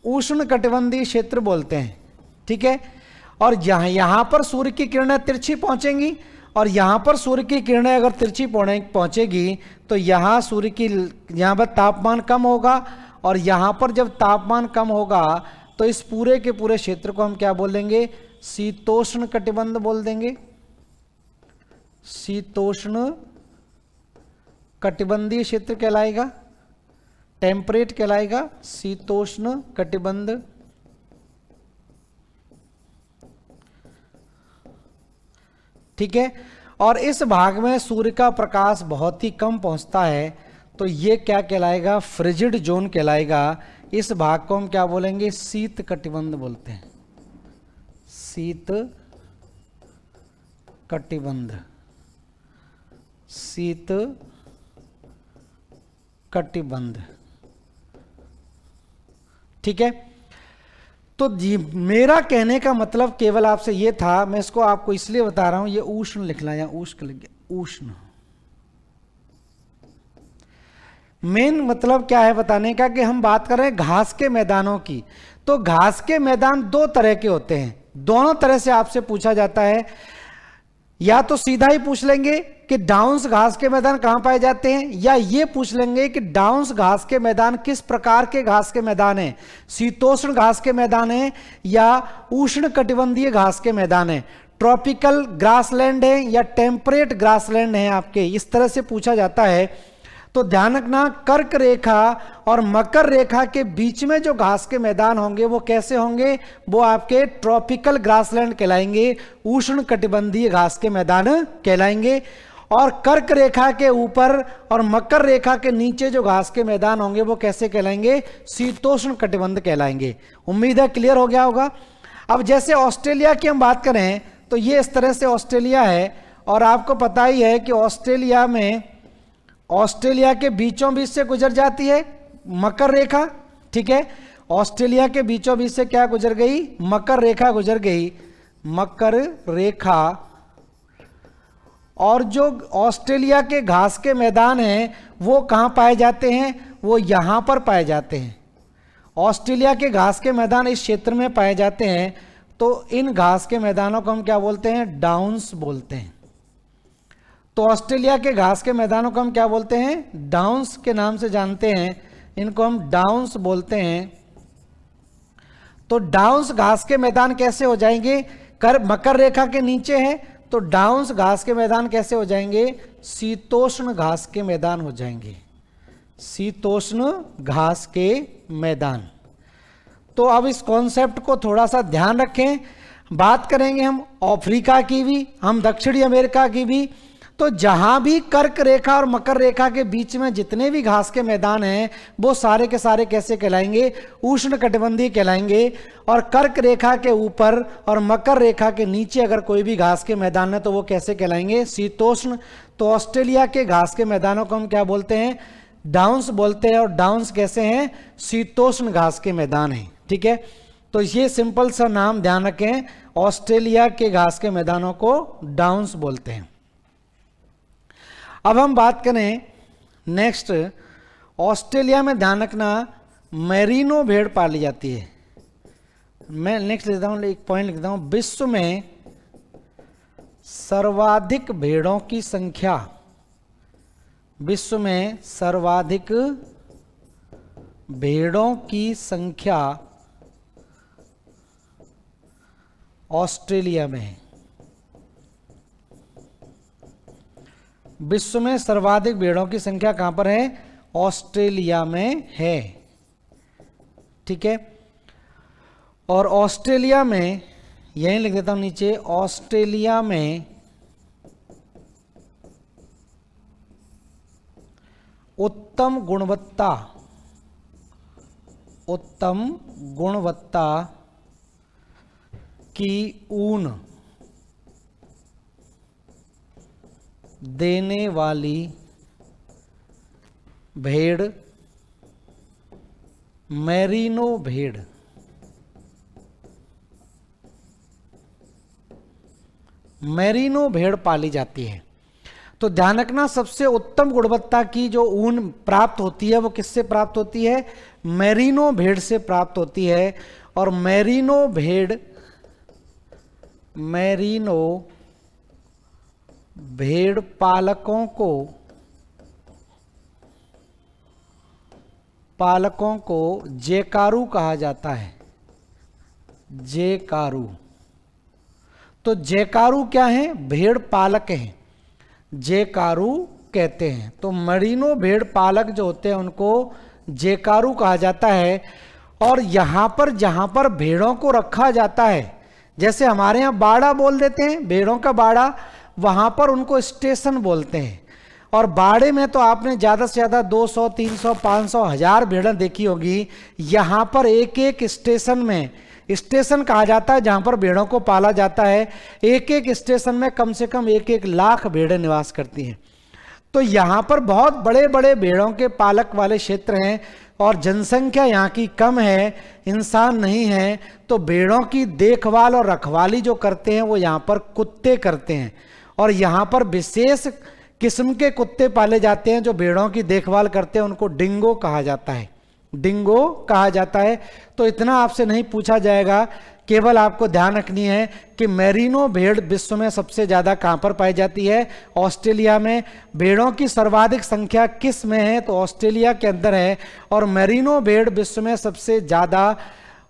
Speaker 1: उष्ण कटिबंधीय क्षेत्र बोलते हैं। ठीक है, और यहां पर सूर्य की किरणें तिरछी पहुंचेंगी, और यहां पर सूर्य की किरणें अगर तिरछी पहुंचेगी तो यहां पर तापमान कम होगा, और यहां पर जब तापमान कम होगा तो इस पूरे के पूरे क्षेत्र को हम क्या बोलेंगे, शीतोष्ण कटिबंध बोल देंगे। शीतोष्ण कटिबंधीय क्षेत्र कहलाएगा, टेम्परेट कहलाएगा, शीतोष्ण कटिबंध। ठीक है, और इस भाग में सूर्य का प्रकाश बहुत ही कम पहुंचता है, तो ये क्या कहलाएगा, फ्रिजिड जोन कहलाएगा। इस भाग को हम क्या बोलेंगे, शीत कटिबंध बोलते हैं, शीत कटिबंध, शीत कटिबंध। ठीक है। तो जी मेरा कहने का मतलब केवल आपसे ये था, मैं इसको आपको इसलिए बता रहा हूं, ये उष्ण लिखना या उष्ण लिख गया, उष्ण। मेन मतलब क्या है बताने का कि हम बात कर रहे हैं घास के मैदानों की। तो घास के मैदान दो तरह के होते हैं, दोनों तरह से आपसे पूछा जाता है। या तो सीधा ही पूछ लेंगे कि डाउन्स घास के मैदान कहां पाए जाते हैं, या ये पूछ लेंगे कि डाउन्स घास के मैदान किस प्रकार के घास के मैदान हैं, शीतोष्ण घास के मैदान हैं या उष्ण कटिबंधीय घास के मैदान हैं, ट्रॉपिकल ग्रासलैंड है या टेम्परेट ग्रासलैंड है आपके, इस तरह से पूछा जाता है। तो ध्यान रखना, कर्क रेखा और मकर रेखा के बीच में जो घास के मैदान होंगे वो कैसे होंगे, वो आपके ट्रॉपिकल ग्रासलैंड कहलाएंगे, उष्ण कटिबंधीय घास के मैदान कहलाएंगे। और कर्क रेखा के ऊपर और मकर रेखा के नीचे जो घास के मैदान होंगे वो कैसे कहलाएंगे, शीतोष्ण कटिबंध कहलाएंगे। उम्मीद है क्लियर हो गया होगा। अब जैसे ऑस्ट्रेलिया की हम बात करें तो ये इस तरह से ऑस्ट्रेलिया है, और आपको पता ही है कि ऑस्ट्रेलिया में, ऑस्ट्रेलिया के बीचों बीच से गुजर जाती है मकर रेखा। ठीक है, ऑस्ट्रेलिया के बीचों बीच से क्या गुजर गई, मकर रेखा गुजर गई, मकर रेखा। और जो ऑस्ट्रेलिया के घास के मैदान हैं वो कहाँ पाए जाते हैं, वो यहाँ पर पाए जाते हैं। ऑस्ट्रेलिया के घास के मैदान इस क्षेत्र में पाए जाते हैं। तो इन घास के मैदानों को हम क्या बोलते हैं, डाउन्स बोलते हैं। तो ऑस्ट्रेलिया के घास के मैदानों को हम क्या बोलते हैं, डाउन्स के नाम से जानते हैं, इनको हम डाउन्स बोलते हैं। तो डाउन्स घास के मैदान कैसे हो जाएंगे, मकर रेखा के नीचे है, तो डाउन्स घास के मैदान कैसे हो जाएंगे, शीतोष्ण घास के मैदान हो जाएंगे, शीतोष्ण घास के मैदान। तो अब इस कॉन्सेप्ट को थोड़ा सा ध्यान रखें। बात करेंगे हम अफ्रीका की भी, हम दक्षिणी अमेरिका की भी। तो जहां भी कर्क रेखा और मकर रेखा के बीच में जितने भी घास के मैदान हैं वो सारे के सारे कैसे कहलाएंगे, उष्ण कटिबंधीय कहलाएंगे। और कर्क रेखा के ऊपर और मकर रेखा के नीचे अगर कोई भी घास के मैदान है तो वो कैसे कहलाएंगे, शीतोष्ण। तो ऑस्ट्रेलिया के घास के मैदानों को हम क्या बोलते हैं, डाउन्स बोलते हैं। और डाउन्स कैसे हैं, शीतोष्ण घास के मैदान हैं। ठीक है, तो ये सिंपल सा नाम ध्यान रखें, ऑस्ट्रेलिया के घास के मैदानों को डाउन्स बोलते हैं। अब हम बात करें नेक्स्ट, ऑस्ट्रेलिया में ध्यान रखना मेरिनो भेड़ पाली जाती है। मैं नेक्स्ट लेता हूं, एक पॉइंट लिखता हूं, विश्व में सर्वाधिक भेड़ों की संख्या, विश्व में सर्वाधिक भेड़ों की संख्या ऑस्ट्रेलिया में है। विश्व में सर्वाधिक भेड़ों की संख्या कहां पर है, ऑस्ट्रेलिया में है। ठीक है, और ऑस्ट्रेलिया में, यहीं लिख देता हूं नीचे, ऑस्ट्रेलिया में उत्तम गुणवत्ता की ऊन देने वाली भेड़ मेरिनो भेड़, मेरिनो भेड़ पाली जाती है। तो ध्यान रखना, सबसे उत्तम गुणवत्ता की जो ऊन प्राप्त होती है वो किससे प्राप्त होती है, मेरिनो भेड़ से प्राप्त होती है। और मेरिनो भेड़ पालकों को जेकारू कहा जाता है, जेकारू। तो जेकारू क्या है, भेड़ पालक हैं, जेकारू कहते हैं। तो मेरिनो भेड़ पालक जो होते हैं उनको जेकारू कहा जाता है। और यहां पर जहां पर भेड़ों को रखा जाता है, जैसे हमारे यहां बाड़ा बोल देते हैं, भेड़ों का बाड़ा, वहां पर उनको स्टेशन बोलते हैं। और बाड़े में तो आपने ज़्यादा से ज़्यादा 200, 300, 500, 1000 भेड़ें देखी होगी। यहाँ पर एक एक स्टेशन में, स्टेशन कहा जाता है जहाँ पर भेड़ों को पाला जाता है, एक एक स्टेशन में कम से कम 1-1 लाख भेड़ें निवास करती हैं। तो यहाँ पर बहुत बड़े बड़े भेड़ों के पालक वाले क्षेत्र हैं और जनसंख्या यहाँ की कम है, इंसान नहीं है, तो भेड़ों की देखभाल और रखवाली जो करते हैं वो यहाँ पर कुत्ते करते हैं। और यहाँ पर विशेष किस्म के कुत्ते पाले जाते हैं जो भेड़ों की देखभाल करते हैं, उनको डिंगो कहा जाता है, डिंगो कहा जाता है। तो इतना आपसे नहीं पूछा जाएगा, केवल आपको ध्यान रखनी है कि मेरिनो भेड़ विश्व में सबसे ज़्यादा कहाँ पर पाई जाती है? ऑस्ट्रेलिया में। भेड़ों की सर्वाधिक संख्या किस में है? तो ऑस्ट्रेलिया के अंदर है। और मेरिनो भेड़ विश्व में सबसे ज़्यादा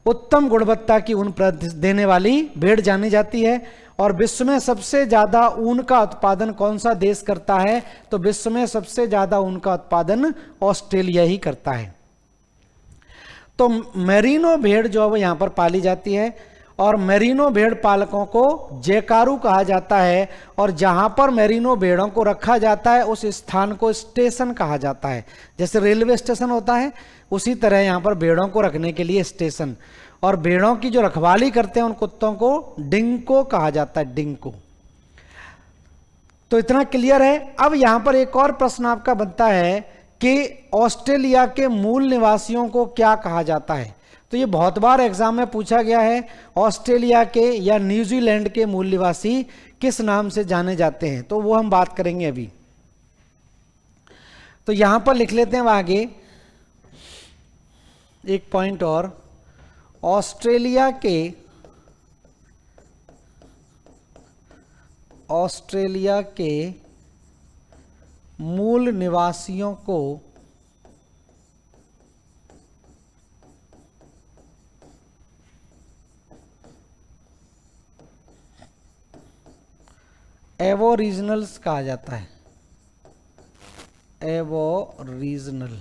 Speaker 1: उत्तम गुणवत्ता की ऊन देने वाली भेड़ जानी जाती है। और विश्व में सबसे ज़्यादा ऊन का उत्पादन कौन सा देश करता है? तो विश्व में सबसे ज़्यादा ऊन का उत्पादन ऑस्ट्रेलिया ही करता है। तो मेरिनो भेड़ जो है वो यहाँ पर पाली जाती है और मेरिनो भेड़ पालकों को जैकारू कहा जाता है। और जहाँ पर मेरिनो भेड़ों को रखा जाता है उस स्थान को स्टेशन कहा जाता है। जैसे रेलवे स्टेशन होता है उसी तरह यहाँ पर भेड़ों को रखने के लिए स्टेशन। और भेड़ों की जो रखवाली करते हैं उन कुत्तों को डिंको कहा जाता है, डिंको। तो इतना क्लियर है। अब यहाँ पर एक और प्रश्न आपका बनता है कि ऑस्ट्रेलिया के मूल निवासियों को क्या कहा जाता है? तो ये बहुत बार एग्जाम में पूछा गया है, ऑस्ट्रेलिया के या न्यूजीलैंड के मूल निवासी किस नाम से जाने जाते हैं? तो वो हम बात करेंगे अभी। तो यहां पर लिख लेते हैं आगे एक पॉइंट और, ऑस्ट्रेलिया के मूल निवासियों को एबोरिजिनल्स कहा जाता है, एबोरिजिनल।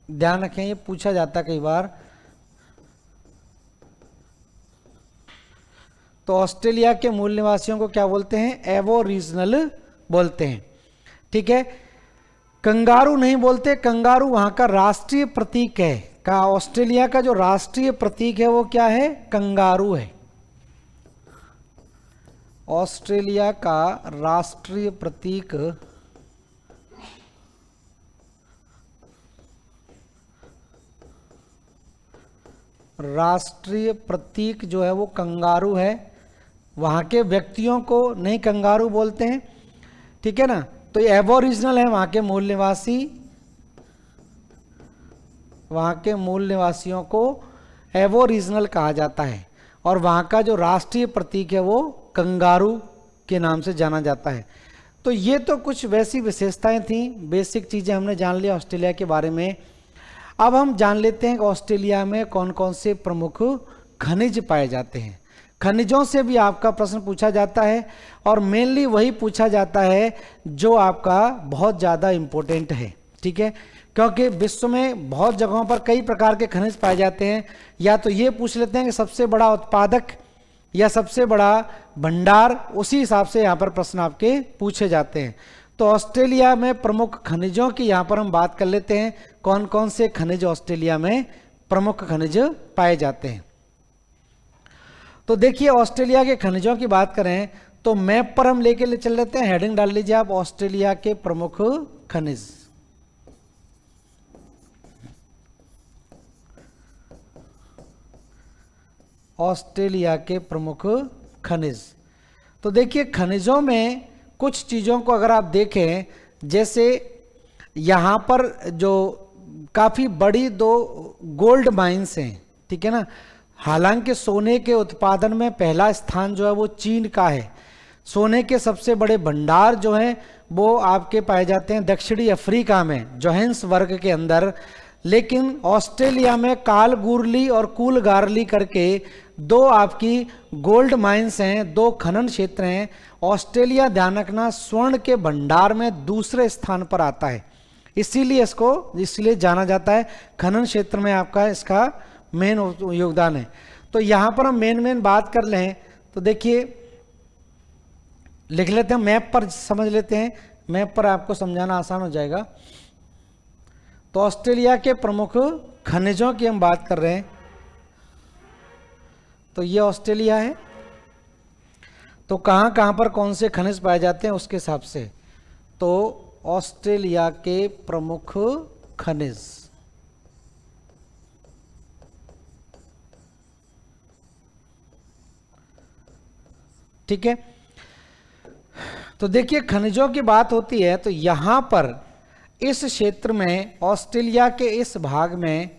Speaker 1: ध्यान रखें, ये पूछा जाता है कई बार। तो ऑस्ट्रेलिया के मूल निवासियों को क्या बोलते हैं? एबोरिजिनल बोलते हैं। ठीक है, कंगारू नहीं बोलते, कंगारू वहां का राष्ट्रीय प्रतीक है। का ऑस्ट्रेलिया का जो राष्ट्रीय प्रतीक है वो क्या है? कंगारू है। ऑस्ट्रेलिया का राष्ट्रीय प्रतीक जो है वो कंगारू है। वहाँ के व्यक्तियों को नहीं कंगारू बोलते हैं, ठीक है ना। तो ये एबोरिजिनल है, वहाँ के मूल निवासी, वहाँ के मूल निवासियों को एबोरिजिनल कहा जाता है। और वहाँ का जो राष्ट्रीय प्रतीक है वो कंगारू के नाम से जाना जाता है। तो ये तो कुछ वैसी विशेषताएं थी, बेसिक चीज़ें हमने जान लिया ऑस्ट्रेलिया के बारे में। अब हम जान लेते हैं कि ऑस्ट्रेलिया में कौन कौन से प्रमुख खनिज पाए जाते हैं। खनिजों से भी आपका प्रश्न पूछा जाता है और मेनली वही पूछा जाता है जो आपका बहुत ज़्यादा इम्पोर्टेंट है, ठीक है। क्योंकि विश्व में बहुत जगहों पर कई प्रकार के खनिज पाए जाते हैं। या तो ये पूछ लेते हैं कि सबसे बड़ा उत्पादक या सबसे बड़ा भंडार, उसी हिसाब से यहाँ पर प्रश्न आपके पूछे जाते हैं। तो ऑस्ट्रेलिया में प्रमुख खनिजों की यहाँ पर हम बात कर लेते हैं, कौन कौन से खनिज ऑस्ट्रेलिया में प्रमुख खनिज पाए जाते हैं। तो देखिए, ऑस्ट्रेलिया के खनिजों की बात करें तो मैप पर हम लेके चल लेते हैं, हेडिंग डाल लीजिए आप, ऑस्ट्रेलिया के प्रमुख खनिज। ऑस्ट्रेलिया के प्रमुख खनिज। तो देखिए, खनिजों में कुछ चीज़ों को अगर आप देखें, जैसे यहाँ पर जो काफ़ी बड़ी 2 गोल्ड माइंस हैं, ठीक है ना। हालांकि सोने के उत्पादन में पहला स्थान जो है वो चीन का है। सोने के सबसे बड़े भंडार जो हैं वो आपके पाए जाते हैं दक्षिणी अफ्रीका में, जोहान्सबर्ग के अंदर। लेकिन ऑस्ट्रेलिया में कालगूरली और कूलगारली करके 2 आपकी गोल्ड माइंस हैं, 2 खनन क्षेत्र हैं। ऑस्ट्रेलिया, ध्यान रखना, स्वर्ण के भंडार में दूसरे स्थान पर आता है, इसलिए जाना जाता है। खनन क्षेत्र में आपका इसका मेन योगदान है। तो यहाँ पर हम मेन बात कर लें तो देखिए, लिख लेते हैं, मैप पर समझ लेते हैं, मैप पर आपको समझाना आसान हो जाएगा। तो ऑस्ट्रेलिया के प्रमुख खनिजों की हम बात कर रहे हैं। तो ये ऑस्ट्रेलिया है। तो कहाँ कहाँ पर कौन से खनिज पाए जाते हैं उसके हिसाब से। तो ऑस्ट्रेलिया के प्रमुख खनिज, ठीक है। तो देखिए खनिजों की बात होती है तो यहां पर इस क्षेत्र में, ऑस्ट्रेलिया के इस भाग में,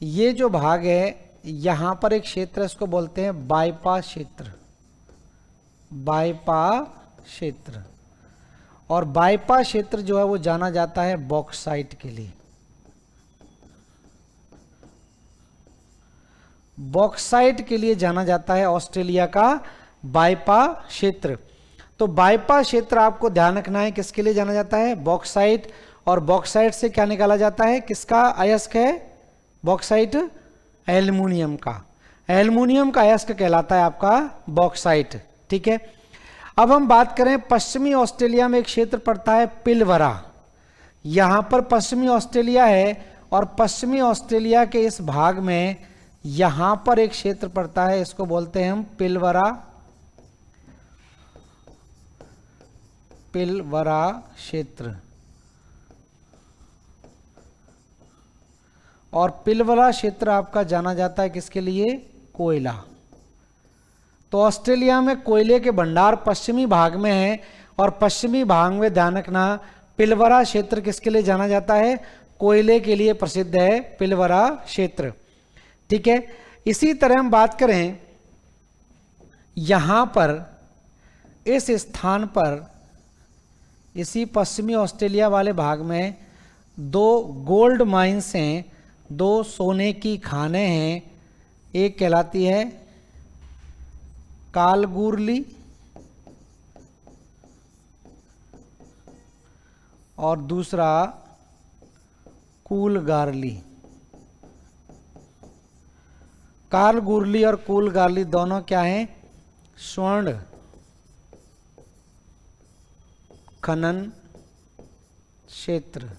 Speaker 1: ये जो भाग है यहां पर एक क्षेत्र है, इसको बोलते हैं बायपा क्षेत्र, बायपा क्षेत्र। और बायपा क्षेत्र जो है वो जाना जाता है बॉक्साइट के लिए। बॉक्साइट के लिए जाना जाता है ऑस्ट्रेलिया का बायपा क्षेत्र। तो बायपा क्षेत्र आपको ध्यान रखना है, किसके लिए जाना जाता है, बॉक्साइट। और बॉक्साइट से क्या निकाला जाता है, किसका अयस्क है बॉक्साइट, एल्युमिनियम का। एल्युमिनियम का अयस्क कहलाता है आपका बॉक्साइट, ठीक है। अब हम बात करें पश्चिमी ऑस्ट्रेलिया में एक क्षेत्र पड़ता है पिलवरा। यहां पर पश्चिमी ऑस्ट्रेलिया है और पश्चिमी ऑस्ट्रेलिया के इस भाग में यहां पर एक क्षेत्र पड़ता है, इसको बोलते हैं हम पिलवरा, पिलवरा क्षेत्र। और पिलवरा क्षेत्र आपका जाना जाता है किसके लिए, कोयला। तो ऑस्ट्रेलिया में कोयले के भंडार पश्चिमी भाग में है और पश्चिमी भाग में ध्यान रखना पिलवरा क्षेत्र किसके लिए जाना जाता है, कोयले के लिए प्रसिद्ध है पिलवरा क्षेत्र, ठीक है। इसी तरह हम बात करें यहां पर इस स्थान पर, इसी पश्चिमी ऑस्ट्रेलिया वाले भाग में दो गोल्ड माइंस हैं, दो सोने की खानें हैं। एक कहलाती है कालगूरली और दूसरा कूलगारली। कालगूरली और कूलगारली दोनों क्या हैं, स्वर्ण खनन क्षेत्र।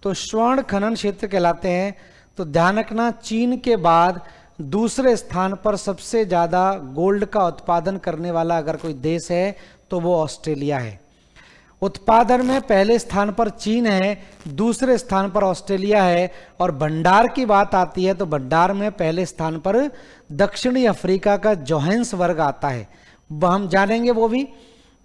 Speaker 1: तो स्वर्ण खनन क्षेत्र कहलाते हैं। तो ध्यान रखना चीन के बाद दूसरे स्थान पर सबसे ज़्यादा गोल्ड का उत्पादन करने वाला अगर कोई देश है तो वो ऑस्ट्रेलिया है। उत्पादन में पहले स्थान पर चीन है, दूसरे स्थान पर ऑस्ट्रेलिया है। और भंडार की बात आती है तो भंडार में पहले स्थान पर दक्षिणी अफ्रीका का जोहान्सबर्ग आता है, वह हम जानेंगे वो भी।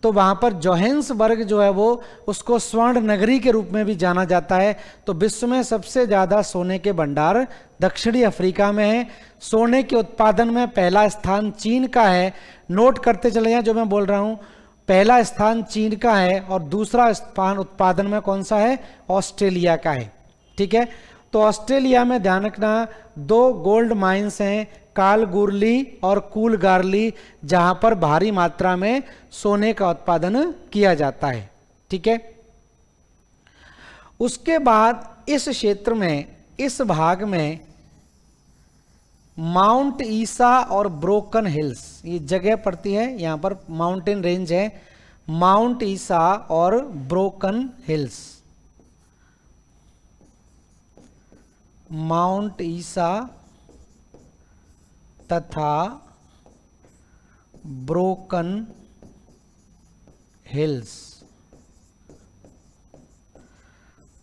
Speaker 1: तो वहाँ पर जोहान्सबर्ग जो है वो उसको स्वर्ण नगरी के रूप में भी जाना जाता है। तो विश्व में सबसे ज़्यादा सोने के भंडार दक्षिणी अफ्रीका में है। सोने के उत्पादन में पहला स्थान चीन का है, नोट करते चले जाएं जो मैं बोल रहा हूँ, पहला स्थान चीन का है और दूसरा स्थान उत्पादन में कौन सा है, ऑस्ट्रेलिया का है, ठीक है। तो ऑस्ट्रेलिया में ध्यान रखना दो गोल्ड माइंस हैं, कालगूरली और कूलगारली, जहां पर भारी मात्रा में सोने का उत्पादन किया जाता है, ठीक है। उसके बाद इस क्षेत्र में, इस भाग में माउंट ईसा और ब्रोकन हिल्स ये जगह पड़ती है। यहां पर माउंटेन रेंज है माउंट ईसा और ब्रोकन हिल्स। माउंट ईसा तथा ब्रोकन हिल्स।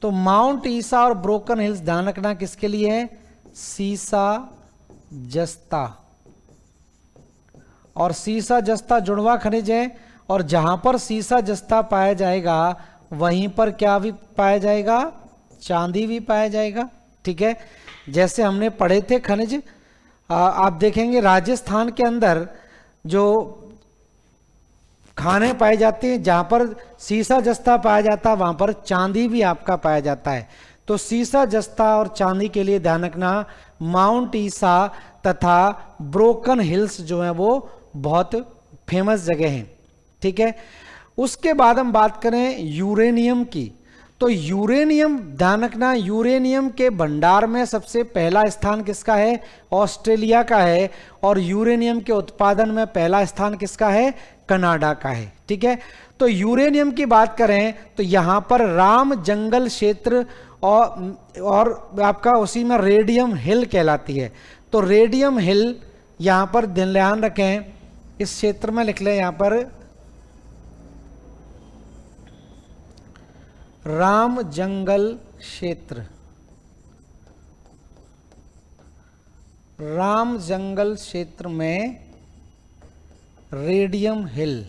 Speaker 1: तो माउंट ईसा और ब्रोकन हिल्स ध्यान रखना किसके लिए है, सीसा जस्ता। और सीसा जस्ता जुड़वा खनिज है और जहां पर सीसा जस्ता पाया जाएगा वहीं पर क्या भी पाया जाएगा, चांदी भी पाया जाएगा, ठीक है। जैसे हमने पढ़े थे खनिज, आप देखेंगे राजस्थान के अंदर जो खाने पाए जाते हैं जहां पर सीसा जस्ता पाया जाता है वहां पर चांदी भी आपका पाया जाता है। तो सीसा जस्ता और चांदी के लिए ध्यान रखना माउंट ईसा तथा ब्रोकन हिल्स जो है वो बहुत फेमस जगह हैं, ठीक है। उसके बाद हम बात करें यूरेनियम की। तो यूरेनियम ध्यान रखना, यूरेनियम के भंडार में सबसे पहला स्थान किसका है, ऑस्ट्रेलिया का है। और यूरेनियम के उत्पादन में पहला स्थान किसका है, कनाडा का है। ठीक है, तो यूरेनियम की बात करें तो यहां पर राम जंगल क्षेत्र और आपका उसी में रेडियम हिल कहलाती है। तो रेडियम हिल यहां पर ध्यान रखें, इस क्षेत्र में लिख लें यहां पर राम जंगल क्षेत्र, राम जंगल क्षेत्र में रेडियम हिल,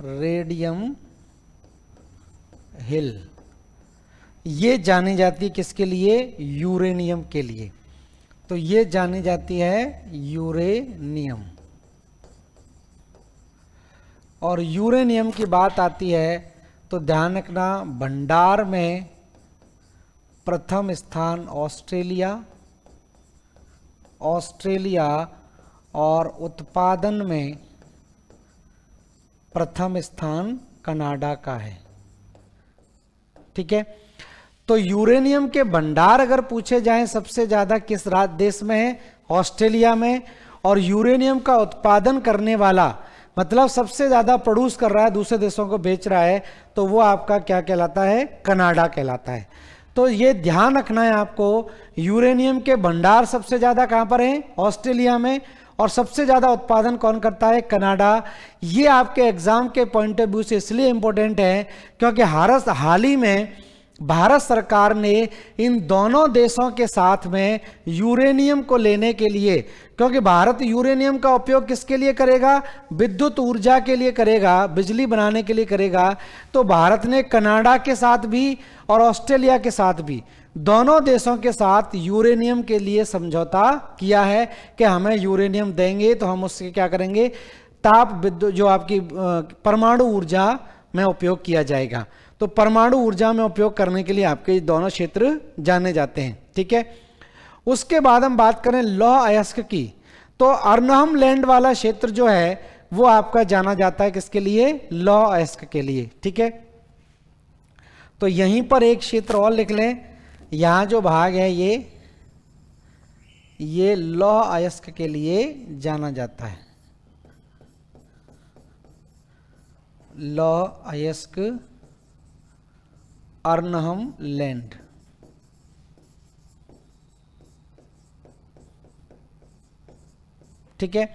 Speaker 1: रेडियम हिल ये जानी जाती है किसके लिए? यूरेनियम के लिए। तो ये जानी जाती है यूरेनियम। और यूरेनियम की बात आती है तो ध्यान रखना, भंडार में प्रथम स्थान ऑस्ट्रेलिया, ऑस्ट्रेलिया और उत्पादन में प्रथम स्थान कनाडा का है। ठीक है, तो यूरेनियम के भंडार अगर पूछे जाएं सबसे ज्यादा किस देश में है? ऑस्ट्रेलिया में। और यूरेनियम का उत्पादन करने वाला मतलब सबसे ज्यादा प्रोड्यूस कर रहा है, दूसरे देशों को बेच रहा है, तो वो आपका क्या कहलाता है? कनाडा कहलाता है। तो ये ध्यान रखना है आपको, यूरेनियम के भंडार सबसे ज्यादा कहां पर हैं? ऑस्ट्रेलिया में। और सबसे ज्यादा उत्पादन कौन करता है? कनाडा। ये आपके एग्जाम के पॉइंट ऑफ व्यू से इसलिए इंपॉर्टेंट है क्योंकि हाल ही में भारत सरकार ने इन दोनों देशों के साथ में यूरेनियम को लेने के लिए, क्योंकि भारत यूरेनियम का उपयोग किसके लिए करेगा? विद्युत ऊर्जा के लिए करेगा, बिजली बनाने के लिए करेगा। तो भारत ने कनाडा के साथ भी और ऑस्ट्रेलिया के साथ भी, दोनों देशों के साथ यूरेनियम के लिए समझौता किया है कि हमें यूरेनियम देंगे तो हम उससे क्या करेंगे? ताप विद्युत जो आपकी परमाणु ऊर्जा में उपयोग किया जाएगा। तो परमाणु ऊर्जा में उपयोग करने के लिए आपके दोनों क्षेत्र जाने जाते हैं। ठीक है, उसके बाद हम बात करें लौह अयस्क की, तो अर्नहम लैंड वाला क्षेत्र जो है वो आपका जाना जाता है किसके लिए? लौह अयस्क के लिए। ठीक है, तो यहीं पर एक क्षेत्र और लिख लें, यहां जो भाग है ये लौह अयस्क के लिए जाना जाता है। लौह अयस्क अर्नहम लैंड। ठीक है,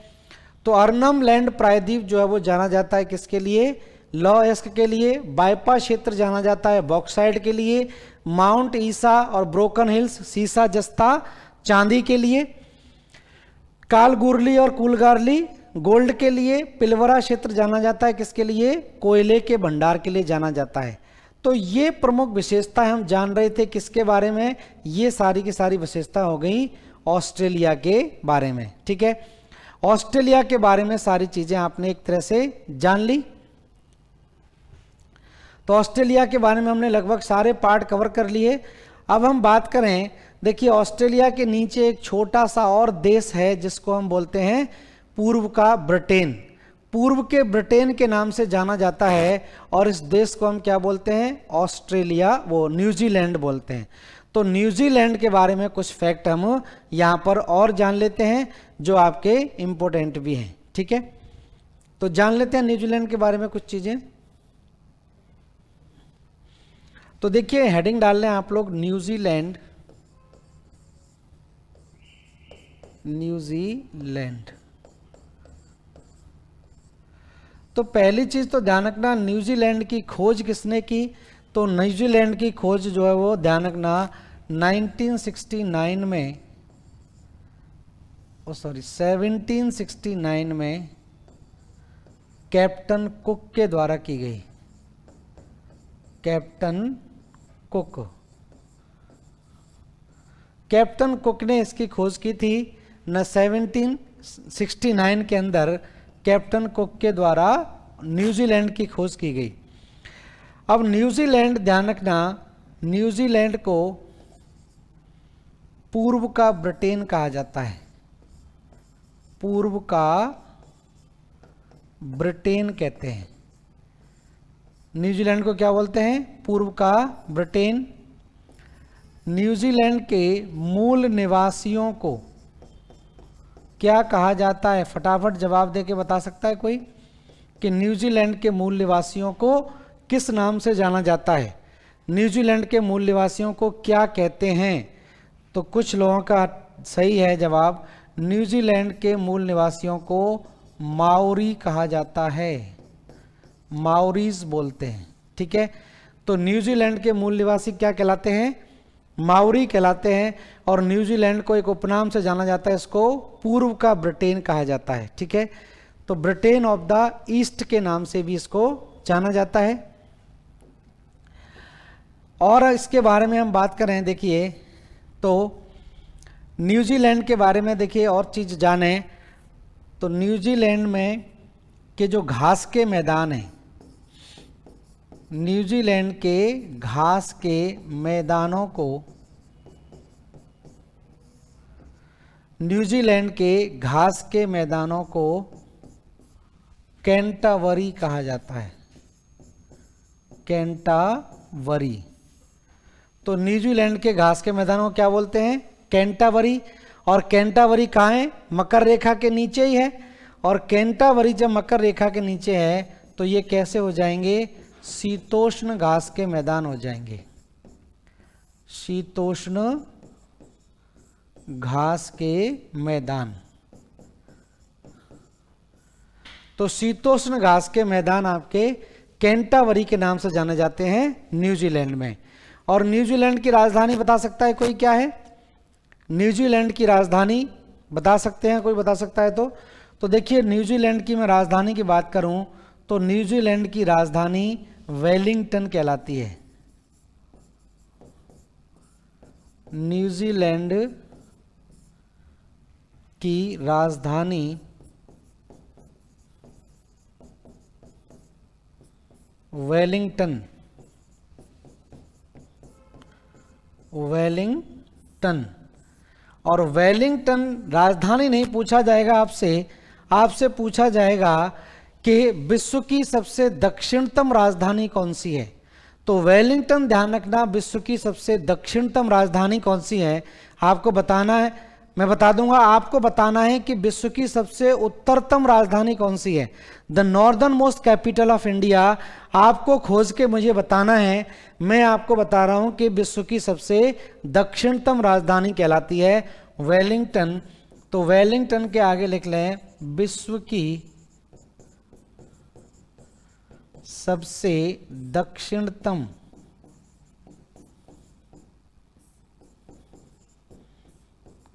Speaker 1: तो अर्नहम लैंड प्रायद्वीप जो है वो जाना जाता है किसके लिए? लौह अयस्क के लिए। बाइपा क्षेत्र जाना जाता है बॉक्साइट के लिए। माउंट ईसा और ब्रोकन हिल्स सीसा जस्ता चांदी के लिए। कालगुरली और कुलगारली गोल्ड के लिए। पिलवरा क्षेत्र जाना जाता है किसके लिए? कोयले के भंडार के लिए जाना जाता है। तो ये प्रमुख विशेषता हम जान रहे थे किसके बारे में? ये सारी की सारी विशेषता हो गई ऑस्ट्रेलिया के बारे में। ठीक है, ऑस्ट्रेलिया के बारे में सारी चीजें आपने एक तरह से जान ली। तो ऑस्ट्रेलिया के बारे में हमने लगभग सारे पार्ट कवर कर लिए। अब हम बात करें, देखिए ऑस्ट्रेलिया के नीचे एक छोटा सा और देश है जिसको हम बोलते हैं पूर्व का ब्रिटेन। पूर्व के ब्रिटेन के नाम से जाना जाता है और इस देश को हम क्या बोलते हैं? ऑस्ट्रेलिया, वो न्यूजीलैंड बोलते हैं। तो न्यूजीलैंड के बारे में कुछ फैक्ट हम यहाँ पर और जान लेते हैं जो आपके इम्पोर्टेंट भी हैं। ठीक है, तो जान लेते हैं न्यूजीलैंड के बारे में कुछ चीजें। तो देखिए हेडिंग डाल लें आप लोग, न्यूजीलैंड, न्यूजीलैंड। तो पहली चीज तो ध्यान रखना, न्यूजीलैंड की खोज किसने की? तो न्यूजीलैंड की खोज जो है वो ध्यान रखना 1969 में, 1769 में कैप्टन कुक के द्वारा की गई। कैप्टन कुक ने इसकी खोज की थी न 1769 के अंदर कैप्टन कुक के द्वारा न्यूजीलैंड की खोज की गई। अब न्यूजीलैंड ध्यान रखना, न्यूजीलैंड को पूर्व का ब्रिटेन कहा जाता है। पूर्व का ब्रिटेन कहते हैं। न्यूजीलैंड को क्या बोलते हैं? पूर्व का ब्रिटेन। न्यूजीलैंड के मूल निवासियों को क्या कहा जाता है? फटाफट जवाब दे के बता सकता है कोई कि न्यूजीलैंड के मूल निवासियों को किस नाम से जाना जाता है? न्यूजीलैंड के मूल निवासियों को क्या कहते हैं? तो कुछ लोगों का सही है जवाब, न्यूजीलैंड के मूल निवासियों को माओरी कहा जाता है, माओरीज बोलते हैं। ठीक है, तो न्यूजीलैंड के मूल निवासी क्या कहलाते हैं? माओरी कहलाते हैं। और न्यूजीलैंड को एक उपनाम से जाना जाता है, इसको पूर्व का ब्रिटेन कहा जाता है। ठीक है, तो ब्रिटेन ऑफ द ईस्ट के नाम से भी इसको जाना जाता है। और इसके बारे में हम बात करें, देखिए तो न्यूजीलैंड के बारे में देखिए और चीज़ जाने तो न्यूजीलैंड में के जो घास के मैदान हैं, न्यूजीलैंड के घास के मैदानों को, न्यूजीलैंड के घास के मैदानों को कैंटावरी कहा जाता है, कैंटावरी। तो न्यूजीलैंड के घास के मैदानों को क्या बोलते हैं? कैंटावरी। और कैंटावरी कहाँ है? मकर रेखा के नीचे ही है। और कैंटावरी जब मकर रेखा के नीचे है तो ये कैसे हो जाएंगे? शीतोष्ण घास के मैदान हो जाएंगे, शीतोष्ण घास के मैदान। तो शीतोष्ण घास के मैदान आपके कैंटावरी के नाम से जाने जाते हैं न्यूजीलैंड में। और न्यूजीलैंड की राजधानी बता सकता है कोई क्या है? न्यूजीलैंड की राजधानी बता सकते हैं कोई? बता सकता है तो देखिए न्यूजीलैंड की मैं राजधानी की बात करूं तो न्यूजीलैंड की राजधानी वेलिंगटन कहलाती है। न्यूजीलैंड की राजधानी वेलिंगटन, वेलिंगटन। और वेलिंगटन राजधानी नहीं पूछा जाएगा आपसे, आपसे पूछा जाएगा कि विश्व की सबसे दक्षिणतम राजधानी कौन सी है। तो वेलिंगटन ध्यान रखना, विश्व की सबसे दक्षिणतम राजधानी कौन सी है आपको बताना है। मैं बता दूंगा, आपको बताना है कि विश्व की सबसे उत्तरतम राजधानी कौन सी है, the northern most capital of India. आपको खोज के मुझे बताना है। मैं आपको बता रहा हूं कि विश्व की सबसे दक्षिणतम राजधानी कहलाती है वेलिंगटन। तो वेलिंगटन के आगे लिख लें विश्व की सबसे दक्षिणतम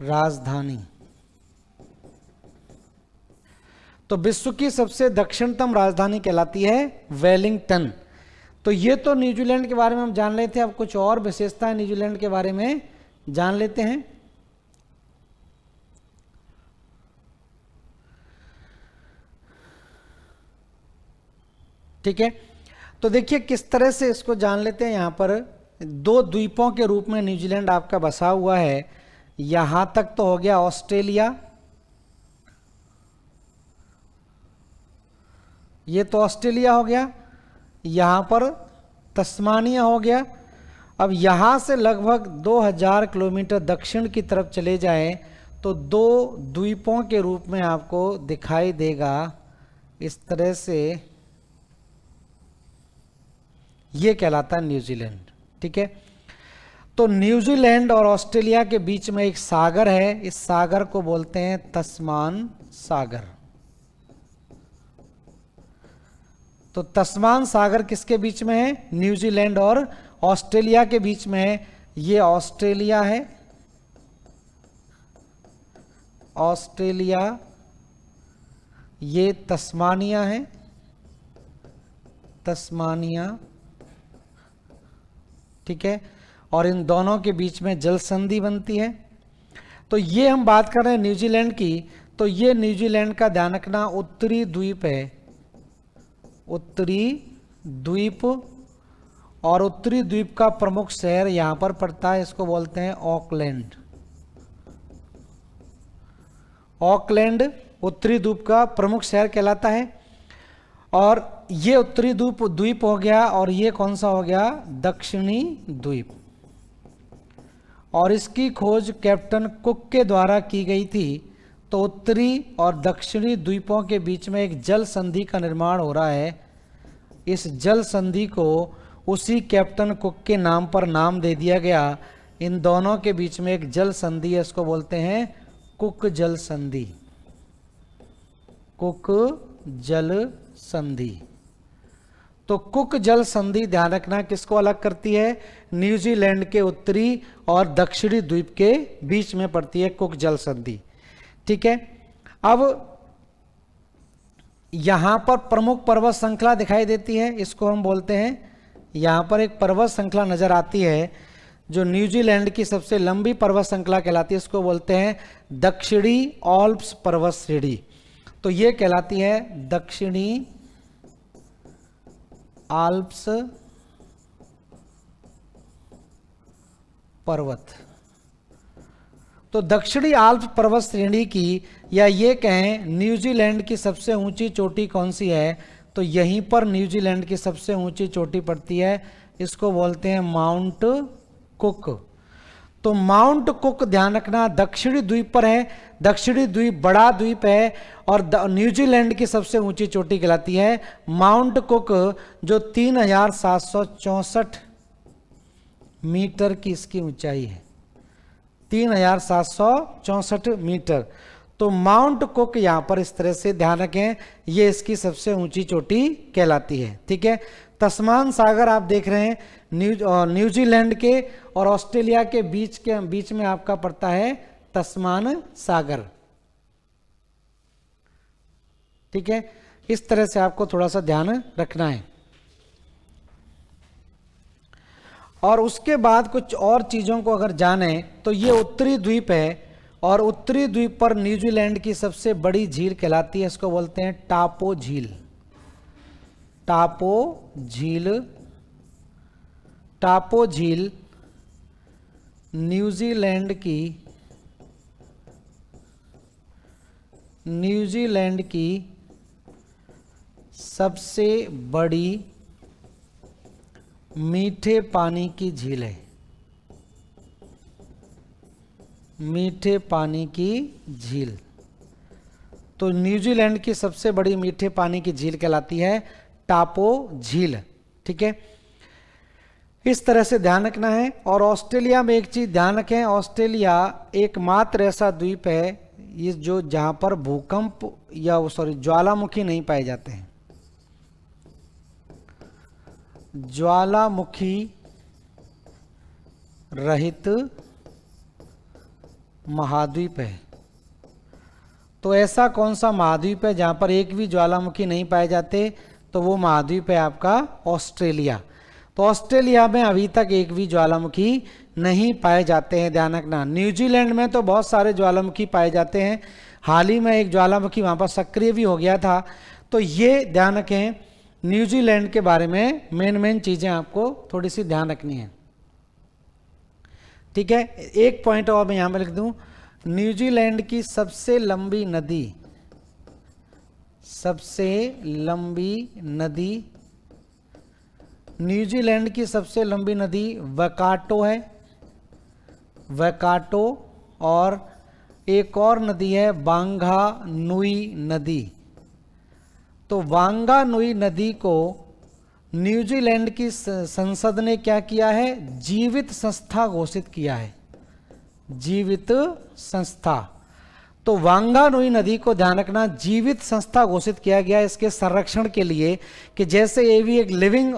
Speaker 1: राजधानी। तो विश्व की सबसे दक्षिणतम राजधानी कहलाती है वेलिंगटन। तो ये तो न्यूजीलैंड के बारे में हम जान लेते हैं। अब कुछ और विशेषताएं न्यूजीलैंड के बारे में जान लेते हैं। ठीक है, तो देखिए किस तरह से इसको जान लेते हैं। यहां पर दो द्वीपों के रूप में न्यूजीलैंड आपका बसा हुआ है। यहां तक तो हो गया ऑस्ट्रेलिया, ये तो ऑस्ट्रेलिया हो गया। यहां पर तस्मानिया हो गया। अब यहां से लगभग 2000 किलोमीटर दक्षिण की तरफ चले जाएं तो दो द्वीपों के रूप में आपको दिखाई देगा इस तरह से, ये कहलाता है न्यूजीलैंड। ठीक है, तो न्यूजीलैंड और ऑस्ट्रेलिया के बीच में एक सागर है, इस सागर को बोलते हैं तस्मान सागर। तो तस्मान सागर किसके बीच में है? न्यूजीलैंड और ऑस्ट्रेलिया के बीच में है। ये ऑस्ट्रेलिया है, ऑस्ट्रेलिया, ये तस्मानिया है, तस्मानिया। ठीक है, और इन दोनों के बीच में जल संधि बनती है। तो ये हम बात कर रहे हैं न्यूजीलैंड की। तो ये न्यूजीलैंड का ध्यान रखना उत्तरी द्वीप है, उत्तरी द्वीप। और उत्तरी द्वीप का प्रमुख शहर यहां पर पड़ता है, इसको बोलते हैं ऑकलैंड। ऑकलैंड उत्तरी द्वीप का प्रमुख शहर कहलाता है। और ये उत्तरी द्वीप हो गया, और ये कौन सा हो गया? दक्षिणी द्वीप। और इसकी खोज कैप्टन कुक के द्वारा की गई थी। तो उत्तरी और दक्षिणी द्वीपों के बीच में एक जल संधि का निर्माण हो रहा है। इस जल संधि को उसी कैप्टन कुक के नाम पर नाम दे दिया गया। इन दोनों के बीच में एक जल संधि है, इसको बोलते हैं कुक जल संधि। कुक जल संधि। तो कुक जल संधि ध्यान रखना किसको अलग करती है, न्यूजीलैंड के उत्तरी और दक्षिणी द्वीप के बीच में पड़ती है कुक जल संधि। ठीक है, अब यहां पर प्रमुख पर्वत श्रृंखला दिखाई देती है, इसको हम बोलते हैं, यहां पर एक पर्वत श्रृंखला नजर आती है जो न्यूजीलैंड की सबसे लंबी पर्वत श्रृंखला कहलाती है, इसको बोलते हैं दक्षिणी आल्प्स पर्वत श्रेणी। तो ये कहलाती है दक्षिणी आल्प्स पर्वत। तो दक्षिणी आल्प्स पर्वत श्रेणी की, या ये कहें न्यूजीलैंड की सबसे ऊंची चोटी कौन सी है, तो यहीं पर न्यूजीलैंड की सबसे ऊंची चोटी पड़ती है, इसको बोलते हैं माउंट कुक। तो माउंट कुक ध्यान रखना दक्षिणी द्वीप पर है, दक्षिणी द्वीप बड़ा द्वीप है और न्यूजीलैंड की सबसे ऊंची चोटी कहलाती है माउंट कुक, जो 3764 मीटर की इसकी ऊंचाई है, 3764 मीटर। तो माउंट कुक यहां पर इस तरह से ध्यान रखें, ये इसकी सबसे ऊंची चोटी कहलाती है। ठीक है, तस्मान सागर आप देख रहे हैं न्यूजीलैंड के और ऑस्ट्रेलिया के बीच में आपका पड़ता है तस्मान सागर। ठीक है, इस तरह से आपको थोड़ा सा ध्यान रखना है। और उसके बाद कुछ और चीजों को अगर जाने तो ये उत्तरी द्वीप है और उत्तरी द्वीप पर न्यूजीलैंड की सबसे बड़ी झील कहलाती है, इसको बोलते हैं टापो झील। टापो झील, टापो झील न्यूजीलैंड की सबसे बड़ी मीठे पानी की झील है। मीठे पानी की झील, तो न्यूजीलैंड की सबसे बड़ी मीठे पानी की झील कहलाती है टापो झील। ठीक है, इस तरह से ध्यान रखना है। और ऑस्ट्रेलिया में एक चीज ध्यान रखें, ऑस्ट्रेलिया एकमात्र ऐसा द्वीप है ये जो जहां पर भूकंप या ज्वालामुखी नहीं पाए जाते हैं। ज्वालामुखी रहित महाद्वीप है। तो ऐसा कौन सा महाद्वीप है जहां पर एक भी ज्वालामुखी नहीं पाए जाते, तो वो महाद्वीप है आपका ऑस्ट्रेलिया। तो ऑस्ट्रेलिया में अभी तक एक भी ज्वालामुखी नहीं पाए जाते हैं, ध्यान रखना। न्यूजीलैंड में तो बहुत सारे ज्वालामुखी पाए जाते हैं, हाल ही में एक ज्वालामुखी वहां पर सक्रिय भी हो गया था। तो ये ध्यान रखें, न्यूजीलैंड के बारे में मेन चीजें आपको थोड़ी सी ध्यान रखनी है। ठीक है, एक पॉइंट और मैं यहां पर लिख दूं, न्यूजीलैंड की सबसे लंबी नदी, सबसे लंबी नदी, न्यूजीलैंड की सबसे लंबी नदी वैकाटो है, वैकाटो, और एक और नदी है वांगा नुई नदी। तो वांगा नुई नदी को न्यूजीलैंड की संसद ने क्या किया है, जीवित संस्था घोषित किया है, जीवित संस्था। तो वांगा नुई नदी को ध्यान रखना जीवित संस्था घोषित किया गया इसके संरक्षण के लिए, कि जैसे ये भी एक लिविंग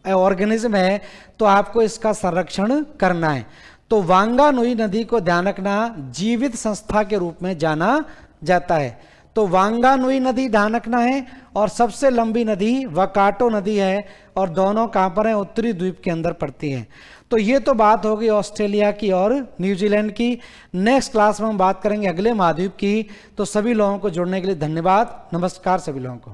Speaker 1: ऑर्गेनिज्म है तो आपको इसका संरक्षण करना है। तो वांगा नुई नदी को ध्यान रखना जीवित संस्था के रूप में जाना जाता है। तो वांगा नुई नदी ध्यान रखना है, और सबसे लंबी नदी वैकाटो नदी है, और दोनों कहां पर है, उत्तरी द्वीप के अंदर पड़ती हैं। तो ये तो बात होगी ऑस्ट्रेलिया की और न्यूजीलैंड की। नेक्स्ट क्लास में हम बात करेंगे अगले महाद्वीप की। तो सभी लोगों को जुड़ने के लिए धन्यवाद, नमस्कार सभी लोगों को।